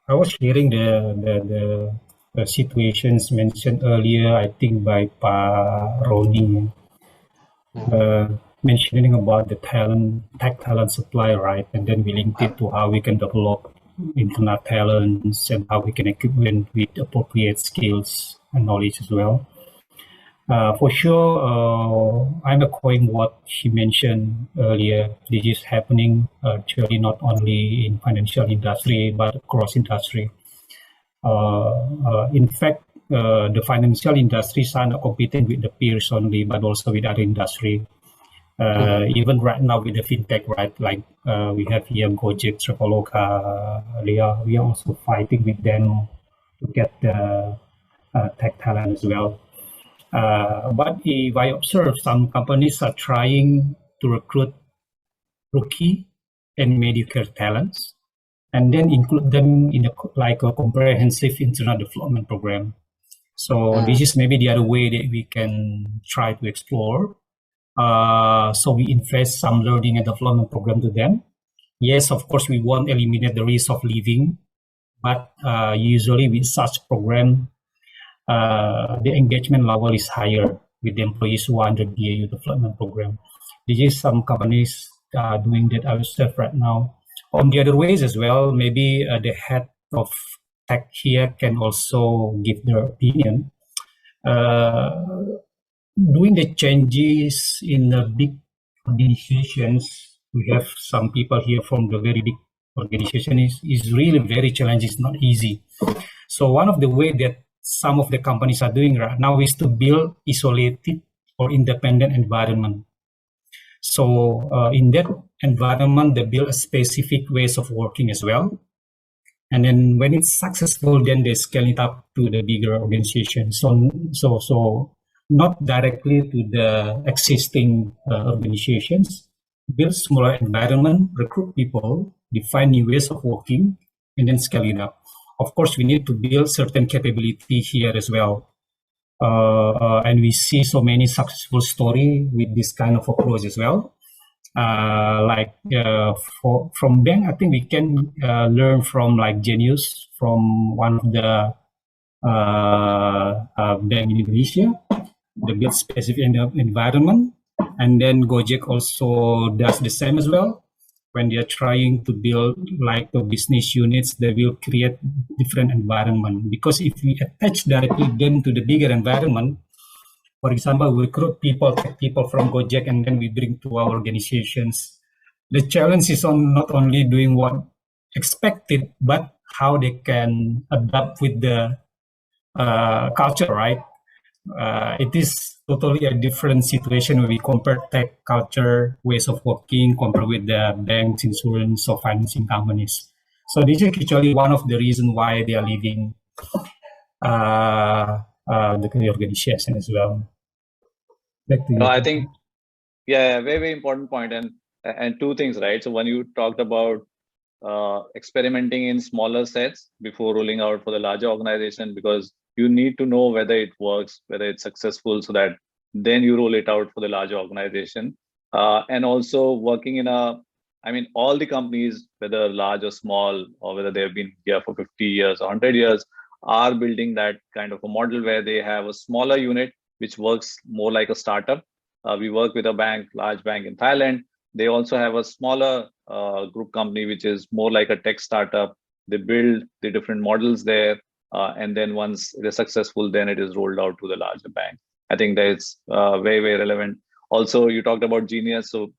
I was hearing the situations mentioned earlier, I think by Pa Roni, mentioning about the tech talent supply, right? And then we linked it to how we can develop internet talents and how we can equip them with appropriate skills and knowledge as well. For sure, I'm echoing what she mentioned earlier. This is happening actually not only in financial industry, but across industry. In fact, the financial industries are not competing with the peers only, but also with other industry. Even right now with the fintech, right? Like we have here Gojek, Traveloka, we are also fighting with them to get the tech talent as well. But if I observe, some companies are trying to recruit rookie and mediocre talents, and then include them in a comprehensive internal development program. So this is maybe the other way that we can try to explore. So we invest some learning and development program to them. Yes, of course, we won't eliminate the risk of leaving, but usually with such program, the engagement level is higher with the employees who are under BAU development program. This is some companies doing that ourselves right now. On the other ways as well, maybe the head of tech here can also give their opinion. Doing the changes in the big organizations, we have some people here from the very big organization is really very challenging. It's not easy. So one of the way that some of the companies are doing right now is to build isolated or independent environment. So in that environment, they build a specific ways of working as well. And then when it's successful, then they scale it up to the bigger organization. So not directly to the existing organizations, build smaller environment, recruit people, define new ways of working, and then scale it up. Of course, we need to build certain capability here as well. And we see so many successful stories with this kind of approach as well. From bank, I think we can learn from like Genius, from one of the bank in Indonesia. They build specific environment, and then Gojek also does the same as well. When they are trying to build like the business units, they will create different environment. Because if we attach directly them to the bigger environment, for example, we recruit people from Gojek, and then we bring to our organizations. The challenge is on not only doing what expected, but how they can adapt with the culture, right? It is totally a different situation when we compare tech culture, ways of working, compared with the banks, insurance, or financing companies. So this is actually one of the reasons why they are leaving the organization as well. Back to you. I think, very, very important point, and two things, right? So when you talked about experimenting in smaller sets before rolling out for the larger organization, because you need to know whether it works, whether it's successful, so that then you roll it out for the larger organization. and also working in all the companies, whether large or small, or whether they've been here for 50 years or 100 years, are building that kind of a model where they have a smaller unit which works more like a startup. We work with a large bank in Thailand. They also have a smaller group company which is more like a tech startup. They build the different models there, and then once it is successful, then it is rolled out to the larger bank. I think that's very, very relevant. Also, you talked about Genius, so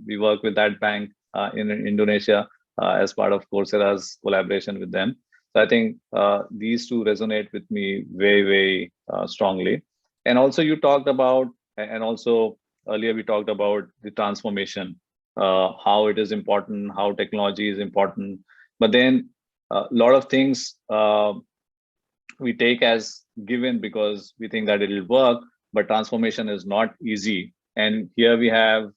we work with that bank in Indonesia as part of Coursera's collaboration with them. So I think these two resonate with me very, very strongly. And also you talked about, and also earlier we talked about the transformation, how it is important, how technology is important. But then a lot of things we take as given because we think that it will work, but transformation is not easy. And here we have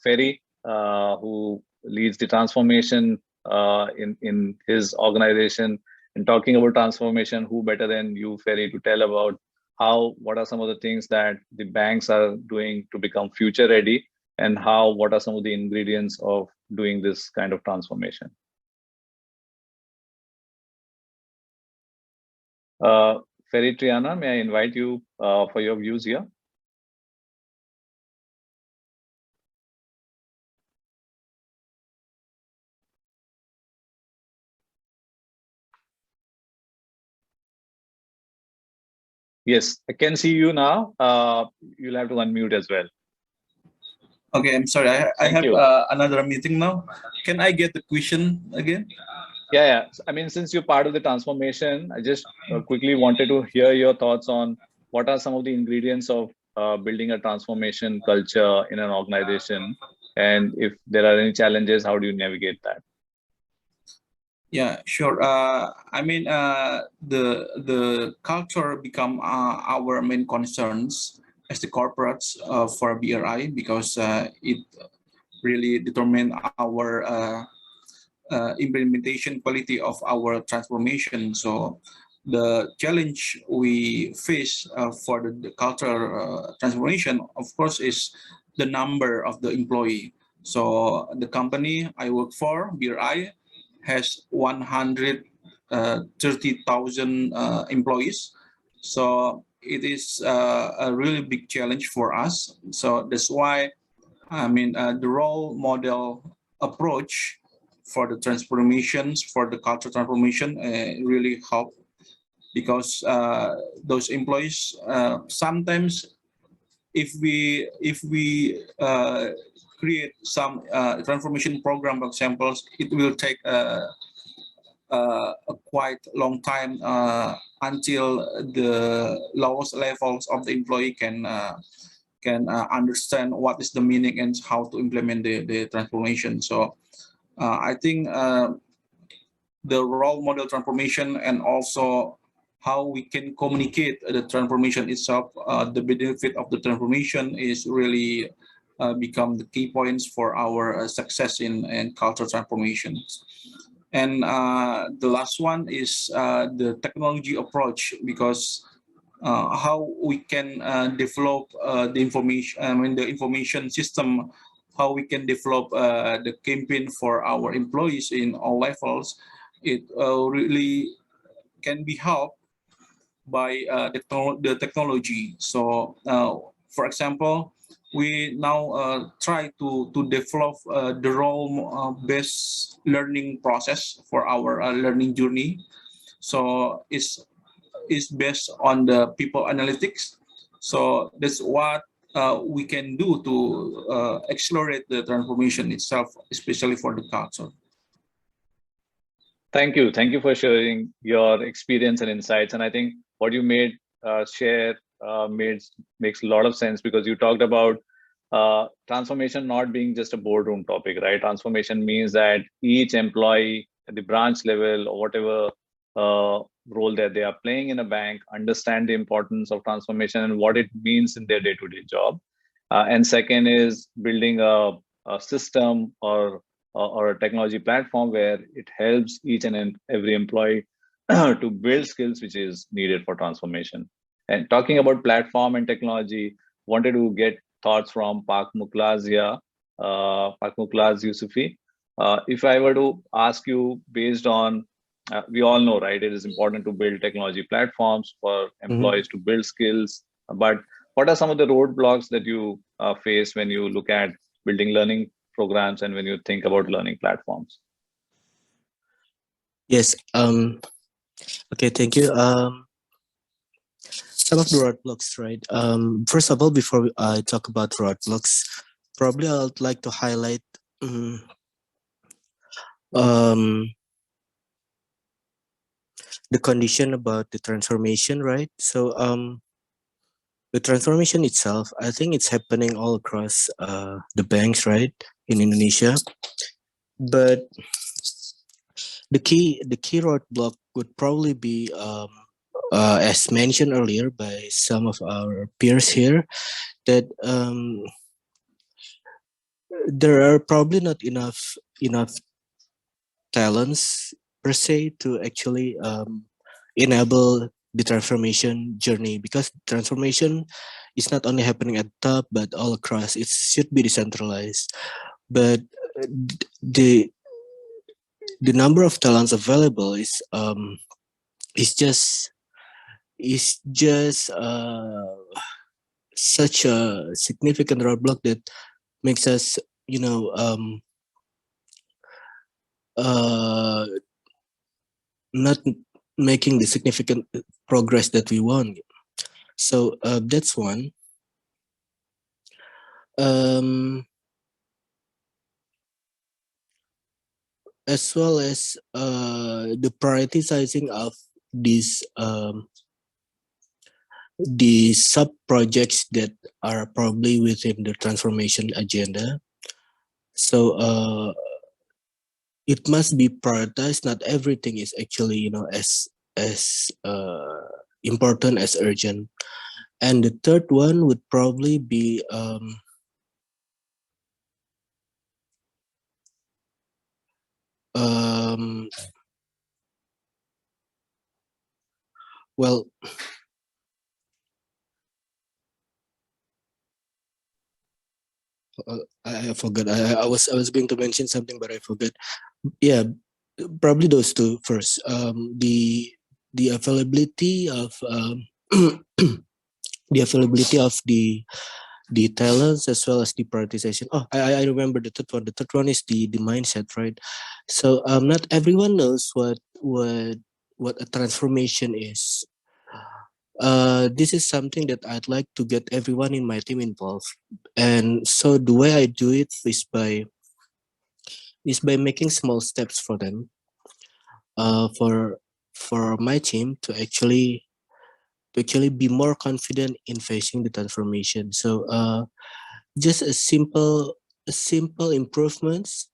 Ferry, who leads the transformation in his organization. And talking about transformation, who better than you, Ferry, to tell about what are some of the things that the banks are doing to become future ready, and what are some of the ingredients of doing this kind of transformation? Ferry Triana, may I invite you for your views here? Yes, I can see you now. You'll have to unmute as well. Okay, I'm sorry. I have another meeting now. Can I get the question again? Yeah. I mean, since you're part of the transformation, I just quickly wanted to hear your thoughts on what are some of the ingredients of building a transformation culture in an organization, and if there are any challenges, how do you navigate that? Yeah, sure. I mean, the culture become our main concerns as the corporates for BRI, because it really determine our implementation quality of our transformation. So the challenge we face for the culture transformation, of course, is the number of the employee. So the company I work for, BRI, has 130,000 employees. So it is a really big challenge for us. So that's why, I mean, the role model approach for the transformations, for the culture transformation, really help, because those employees sometimes, if we create some transformation program, for example, it will take a quite long time until the lowest levels of the employee can understand what is the meaning and how to implement the transformation. So I think the role model transformation, and also how we can communicate the transformation itself, the benefit of the transformation is really become the key points for our success in culture transformations. And the last one is the technology approach, because how we can develop the information, the information system, how we can develop the campaign for our employees in all levels, it really can be helped by the technology. So, for example, we now try to develop the role-based learning process for our learning journey. So it's based on the people analytics. So that's what we can do to accelerate the transformation itself, especially for the culture. Thank you for sharing your experience and insights. And I think what you made share makes a lot of sense, because you talked about transformation not being just a boardroom topic, right? Transformation means that each employee at the branch level, or whatever role that they are playing in a bank, understand the importance of transformation and what it means in their day-to-day job. And second is building a system or a technology platform where it helps each and every employee to build skills which is needed for transformation. And talking about platform and technology, wanted to get thoughts from Pak Muklazia, Pak Muklaz Yusufi. If I were to ask you based on, we all know, right, it is important to build technology platforms for employees to build skills. But what are some of the roadblocks that you face when you look at building learning programs and when you think about learning platforms? Yes. Okay. Thank you. Some of the roadblocks, right? First of all, before I talk about roadblocks, probably I'd like to highlight the condition about the transformation, right? So the transformation itself, I think it's happening all across the banks, right, in Indonesia. But the key roadblock would probably be, as mentioned earlier by some of our peers here, that there are probably not enough talents per se to actually enable the transformation journey, because transformation is not only happening at the top but all across. It should be decentralized, but the number of talents available is just such a significant roadblock that makes us, not making the significant progress that we want. So that's one. As well as the prioritizing of these the sub projects that are probably within the transformation agenda. So it must be prioritized. Not everything is actually, as important as urgent. And the third one would probably be well, I forgot. I was going to mention something, but I forgot. Yeah, probably those two first. The availability of the availability of the talents, as well as the prioritization. Oh, I remember the third one. The third one is the mindset, right? So not everyone knows what a transformation is. This is something that I'd like to get everyone in my team involved. And so the way I do it is by making small steps for them, for my team to actually be more confident in facing the transformation. So just a simple improvements,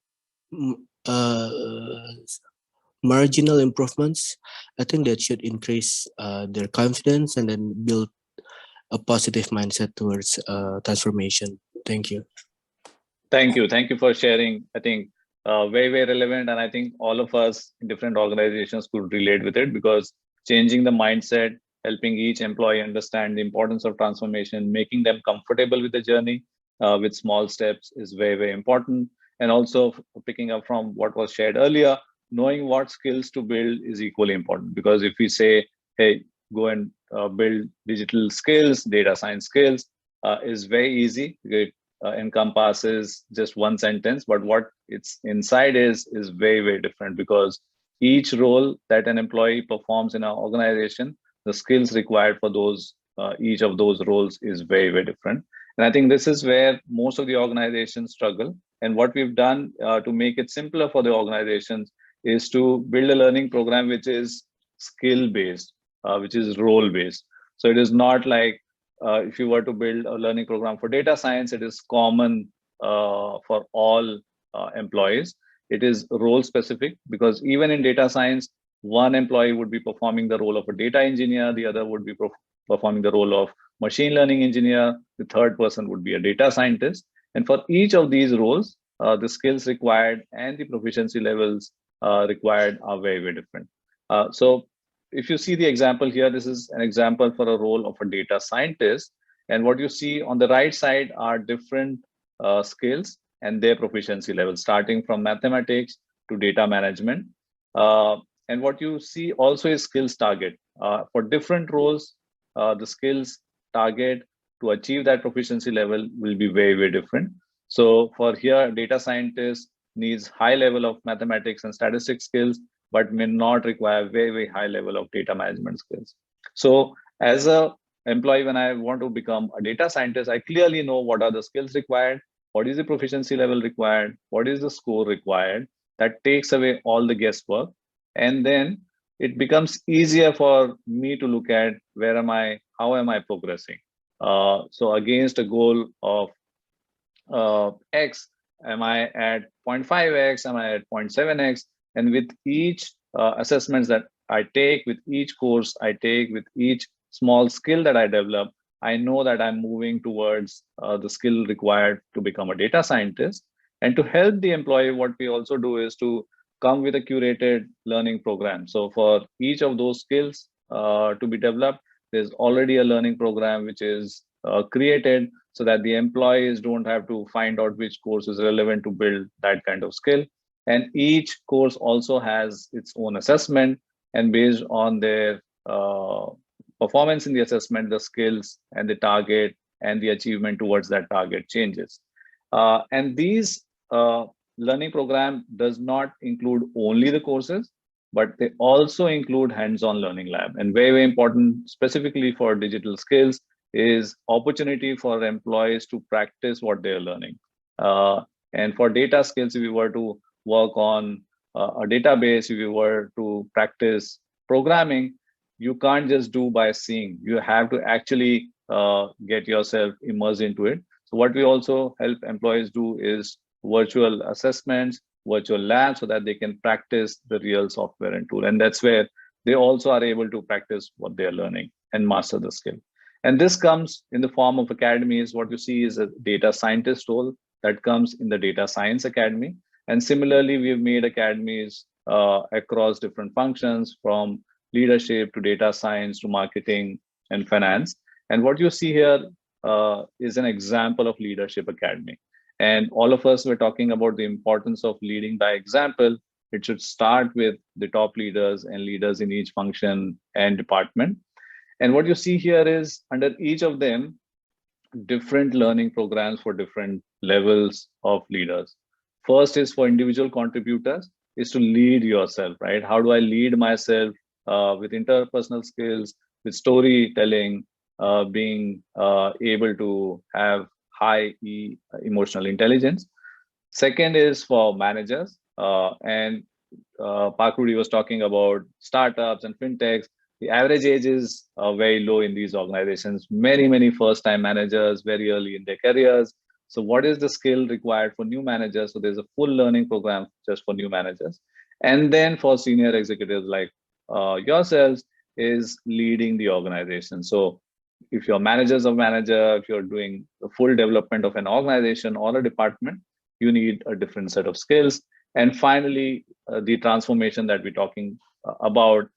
marginal improvements, I think that should increase their confidence and then build a positive mindset towards transformation. Thank you. Thank you for sharing. I think very, very relevant, and I think all of us in different organizations could relate with it, because changing the mindset, helping each employee understand the importance of transformation, making them comfortable with the journey with small steps is very, very important. And also picking up from what was shared earlier, knowing what skills to build is equally important, because if we say, hey, go and build digital skills, data science skills, is very easy. It encompasses just one sentence, but what it's inside is very, very different, because each role that an employee performs in our organization, the skills required for those each of those roles is very, very different. And I think this is where most of the organizations struggle. And what we've done to make it simpler for the organizations is to build a learning program which is skill based, which is role based. So it is not like if you were to build a learning program for data science, it is common for all employees. It is role specific, because even in data science, one employee would be performing the role of a data engineer, the other would be performing the role of machine learning engineer, the third person would be a data scientist. And for each of these roles, the skills required and the proficiency levels required are very, very different. So if you see the example here, this is an example for a role of a data scientist. And what you see on the right side are different skills and their proficiency levels, starting from mathematics to data management. And what you see also is skills target. For different roles, the skills target to achieve that proficiency level will be very, very different. So for here, data scientist needs high level of mathematics and statistics skills, but may not require very, very high level of data management skills. So as a employee, when I want to become a data scientist, I clearly know what are the skills required, what is the proficiency level required, what is the score required. That takes away all the guesswork. And then it becomes easier for me to look at where am I, how am I progressing. So against a goal of X, am I at 0.5X, am I at 0.7X? And with each assessments that I take, with each course I take, with each small skill that I develop, I know that I'm moving towards the skill required to become a data scientist. And to help the employee, what we also do is to come with a curated learning program. So for each of those skills to be developed, there's already a learning program which is created so that the employees don't have to find out which course is relevant to build that kind of skill. And each course also has its own assessment, and based on their performance in the assessment, the skills and the target and the achievement towards that target changes. And these learning program does not include only the courses, but they also include hands-on learning lab. And very, very important, specifically for digital skills, is opportunity for employees to practice what they're learning. And for data skills, if we were to work on a database, if you were to practice programming, you can't just do by seeing. You have to actually get yourself immersed into it. So what we also help employees do is virtual assessments, virtual labs, so that they can practice the real software and tool. And that's where they also are able to practice what they're learning and master the skill. And this comes in the form of academies. What you see is a data scientist role that comes in the Data Science Academy. And similarly, we've made academies across different functions, from leadership to data science to marketing and finance. And what you see here is an example of Leadership Academy. And all of us were talking about the importance of leading by example. It should start with the top leaders and leaders in each function and department. And what you see here is under each of them, different learning programs for different levels of leaders. First is for individual contributors, is to lead yourself, right? How do I lead myself with interpersonal skills, with storytelling, being able to have high emotional intelligence. Second is for managers, and Pak Rudy was talking about startups and fintechs. The average age is very low in these organizations. Many first-time managers very early in their careers. So what is the skill required for new managers? So there's a full learning program just for new managers. And then for senior executives like yourselves is leading the organization. So if you're managers of manager, if you're doing the full development of an organization or a department, you need a different set of skills. And finally, the transformation that we're talking about,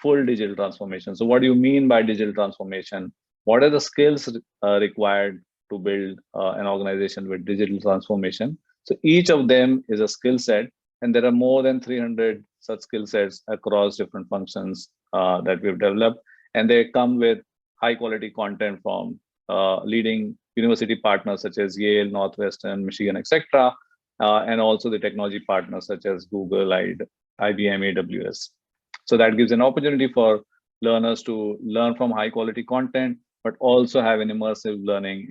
full digital transformation. So what do you mean by digital transformation? What are the skills required to build an organization with digital transformation? So each of them is a skill set, and there are more than 300 such skill sets across different functions that we've developed. And they come with high quality content from leading university partners such as Yale, Northwestern, Michigan, etc., and also the technology partners such as Google, IBM, AWS. So that gives an opportunity for learners to learn from high quality content, but also have an immersive learning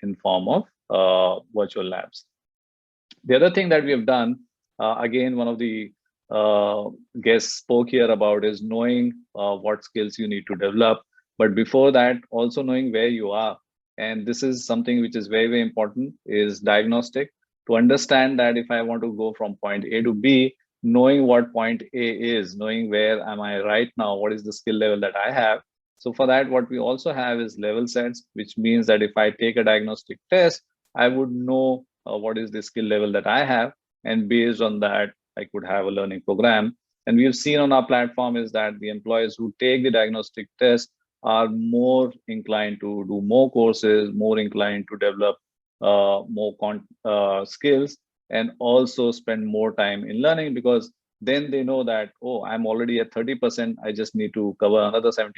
in form of virtual labs. The other thing that we have done, again, one of the guests spoke here about, is knowing what skills you need to develop. But before that, also knowing where you are. And this is something which is very, very important, is diagnostic. To understand that if I want to go from point A to B, knowing what point A is, knowing where am I right now, what is the skill level that I have. So for that, what we also have is level sets, which means that if I take a diagnostic test, I would know what is the skill level that I have. And based on that, I could have a learning program. And we've seen on our platform is that the employees who take the diagnostic test are more inclined to do more courses, more inclined to develop more skills, and also spend more time in learning, because then they know that, oh, I'm already at 30%, I just need to cover another 70%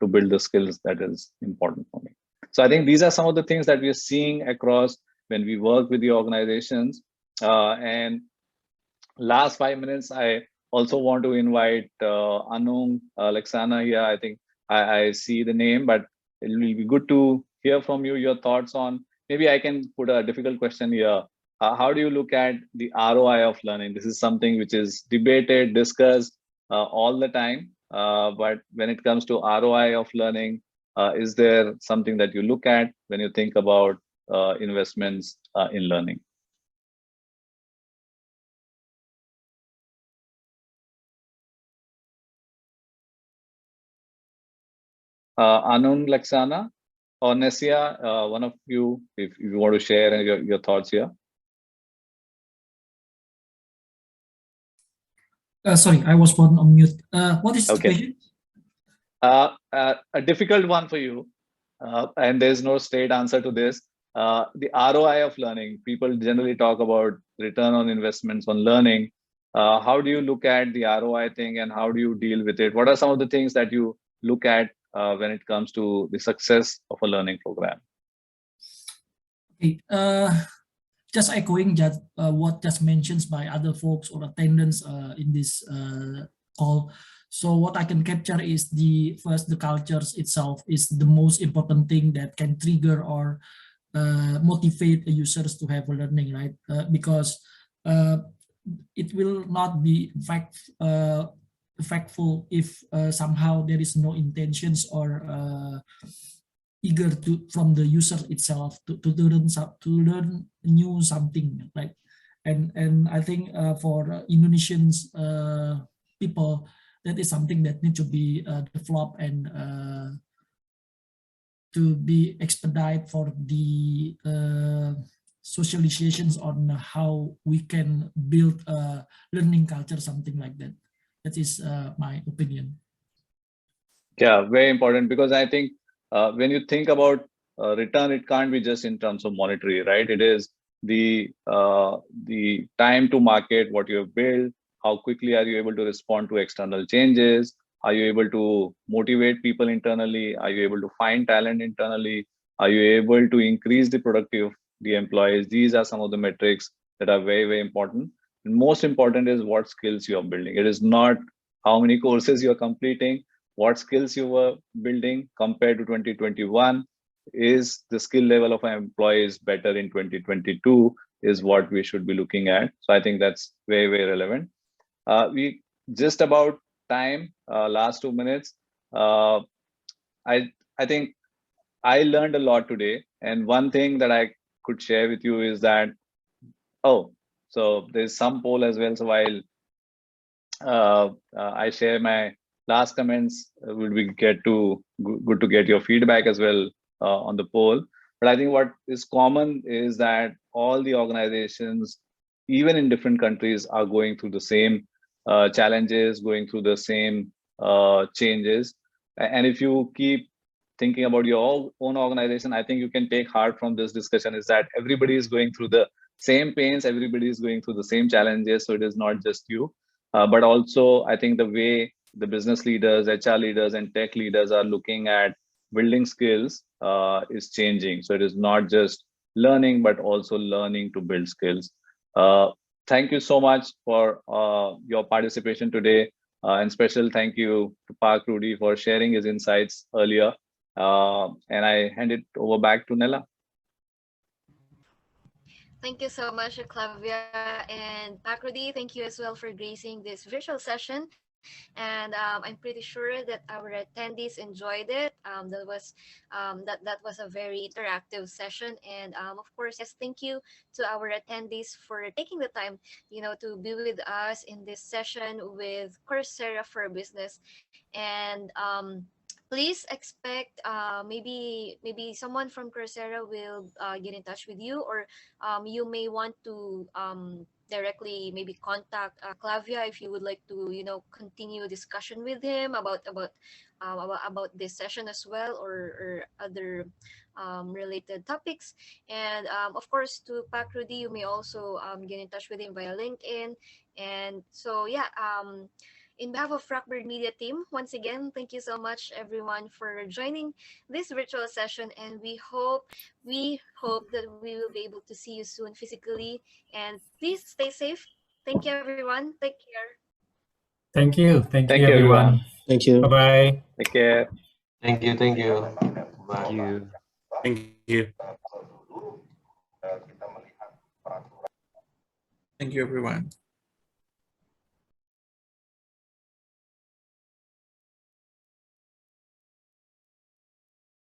to build the skills that is important for me. So I think these are some of the things that we are seeing across when we work with the organizations. And last 5 minutes, I also want to invite Anung Laksana here. I think I see the name, but it will be good to hear from you your thoughts on, maybe I can put a difficult question here. How do you look at the ROI of learning? This is something which is debated, discussed all the time. But when it comes to ROI of learning, is there something that you look at when you think about investments in learning? Anand Laksana or Nesia, one of you, if you want to share your thoughts here. Sorry, I was put on mute. What is the Okay. question? A difficult one for you, and there's no straight answer to this. The ROI of learning, people generally talk about return on investments on learning. How do you look at the ROI thing, and how do you deal with it? What are some of the things that you look at when it comes to the success of a learning program? Okay, just echoing just what just mentioned by other folks or attendants in this call. So what I can capture is the cultures itself is the most important thing that can trigger or motivate the users to have a learning, right? Because it will not be effectful if somehow there is no intentions or eager to from the user itself to learn new something, right? And I think for Indonesians people, that is something that needs to be developed and to be expedited for the socializations on how we can build a learning culture, something like that. That is my opinion. Yeah, very important, because I think when you think about return, it can't be just in terms of monetary, right? It is the time to market what you have built, how quickly are you able to respond to external changes, are you able to motivate people internally, are you able to find talent internally, are you able to increase the productivity of the employees? These are some of the metrics that are very, very important. And most important is what skills you are building. It is not how many courses you are completing, what skills you were building compared to 2021. Is the skill level of our employees better in 2022 is what we should be looking at. So I think that's very, very relevant. We just about time, last 2 minutes. I think I learned a lot today. And one thing that I could share with you is that, oh, so there's some poll as well. So while I share my last comments, would we get to good to get your feedback as well on the poll. But I think what is common is that all the organizations, even in different countries, are going through the same challenges, going through the same changes. And if you keep thinking about your own organization, I think you can take heart from this discussion is that everybody is going through the same pains, everybody is going through the same challenges. So it is not just you, but also I think the way the business leaders, HR leaders, and tech leaders are looking at building skills is changing. So it is not just learning, but also learning to build skills. Thank you so much for your participation today. And special thank you to Park Rudy for sharing his insights earlier. And I hand it over back to Nella. Thank you so much, Clavia and Pakrudi. Thank you as well for gracing this virtual session. And I'm pretty sure that our attendees enjoyed it. That was a very interactive session. And of course, yes, thank you to our attendees for taking the time, to be with us in this session with Coursera for Business. And please expect maybe someone from Coursera will get in touch with you, or you may want to directly maybe contact Clavia if you would like to continue discussion with him about about this session as well, or other related topics. And of course, to Pak Rudy, you may also get in touch with him via LinkedIn. And so, yeah, in behalf of Rockbird Media team, once again, thank you so much, everyone, for joining this virtual session. And we hope that we will be able to see you soon physically. And please stay safe. Thank you, everyone. Take care. Thank you. Thank Thank you, you, everyone. everyone. Thank you. Bye-bye. Take care. Thank you. Thank you. Bye. Thank you. Thank you. Thank you, everyone.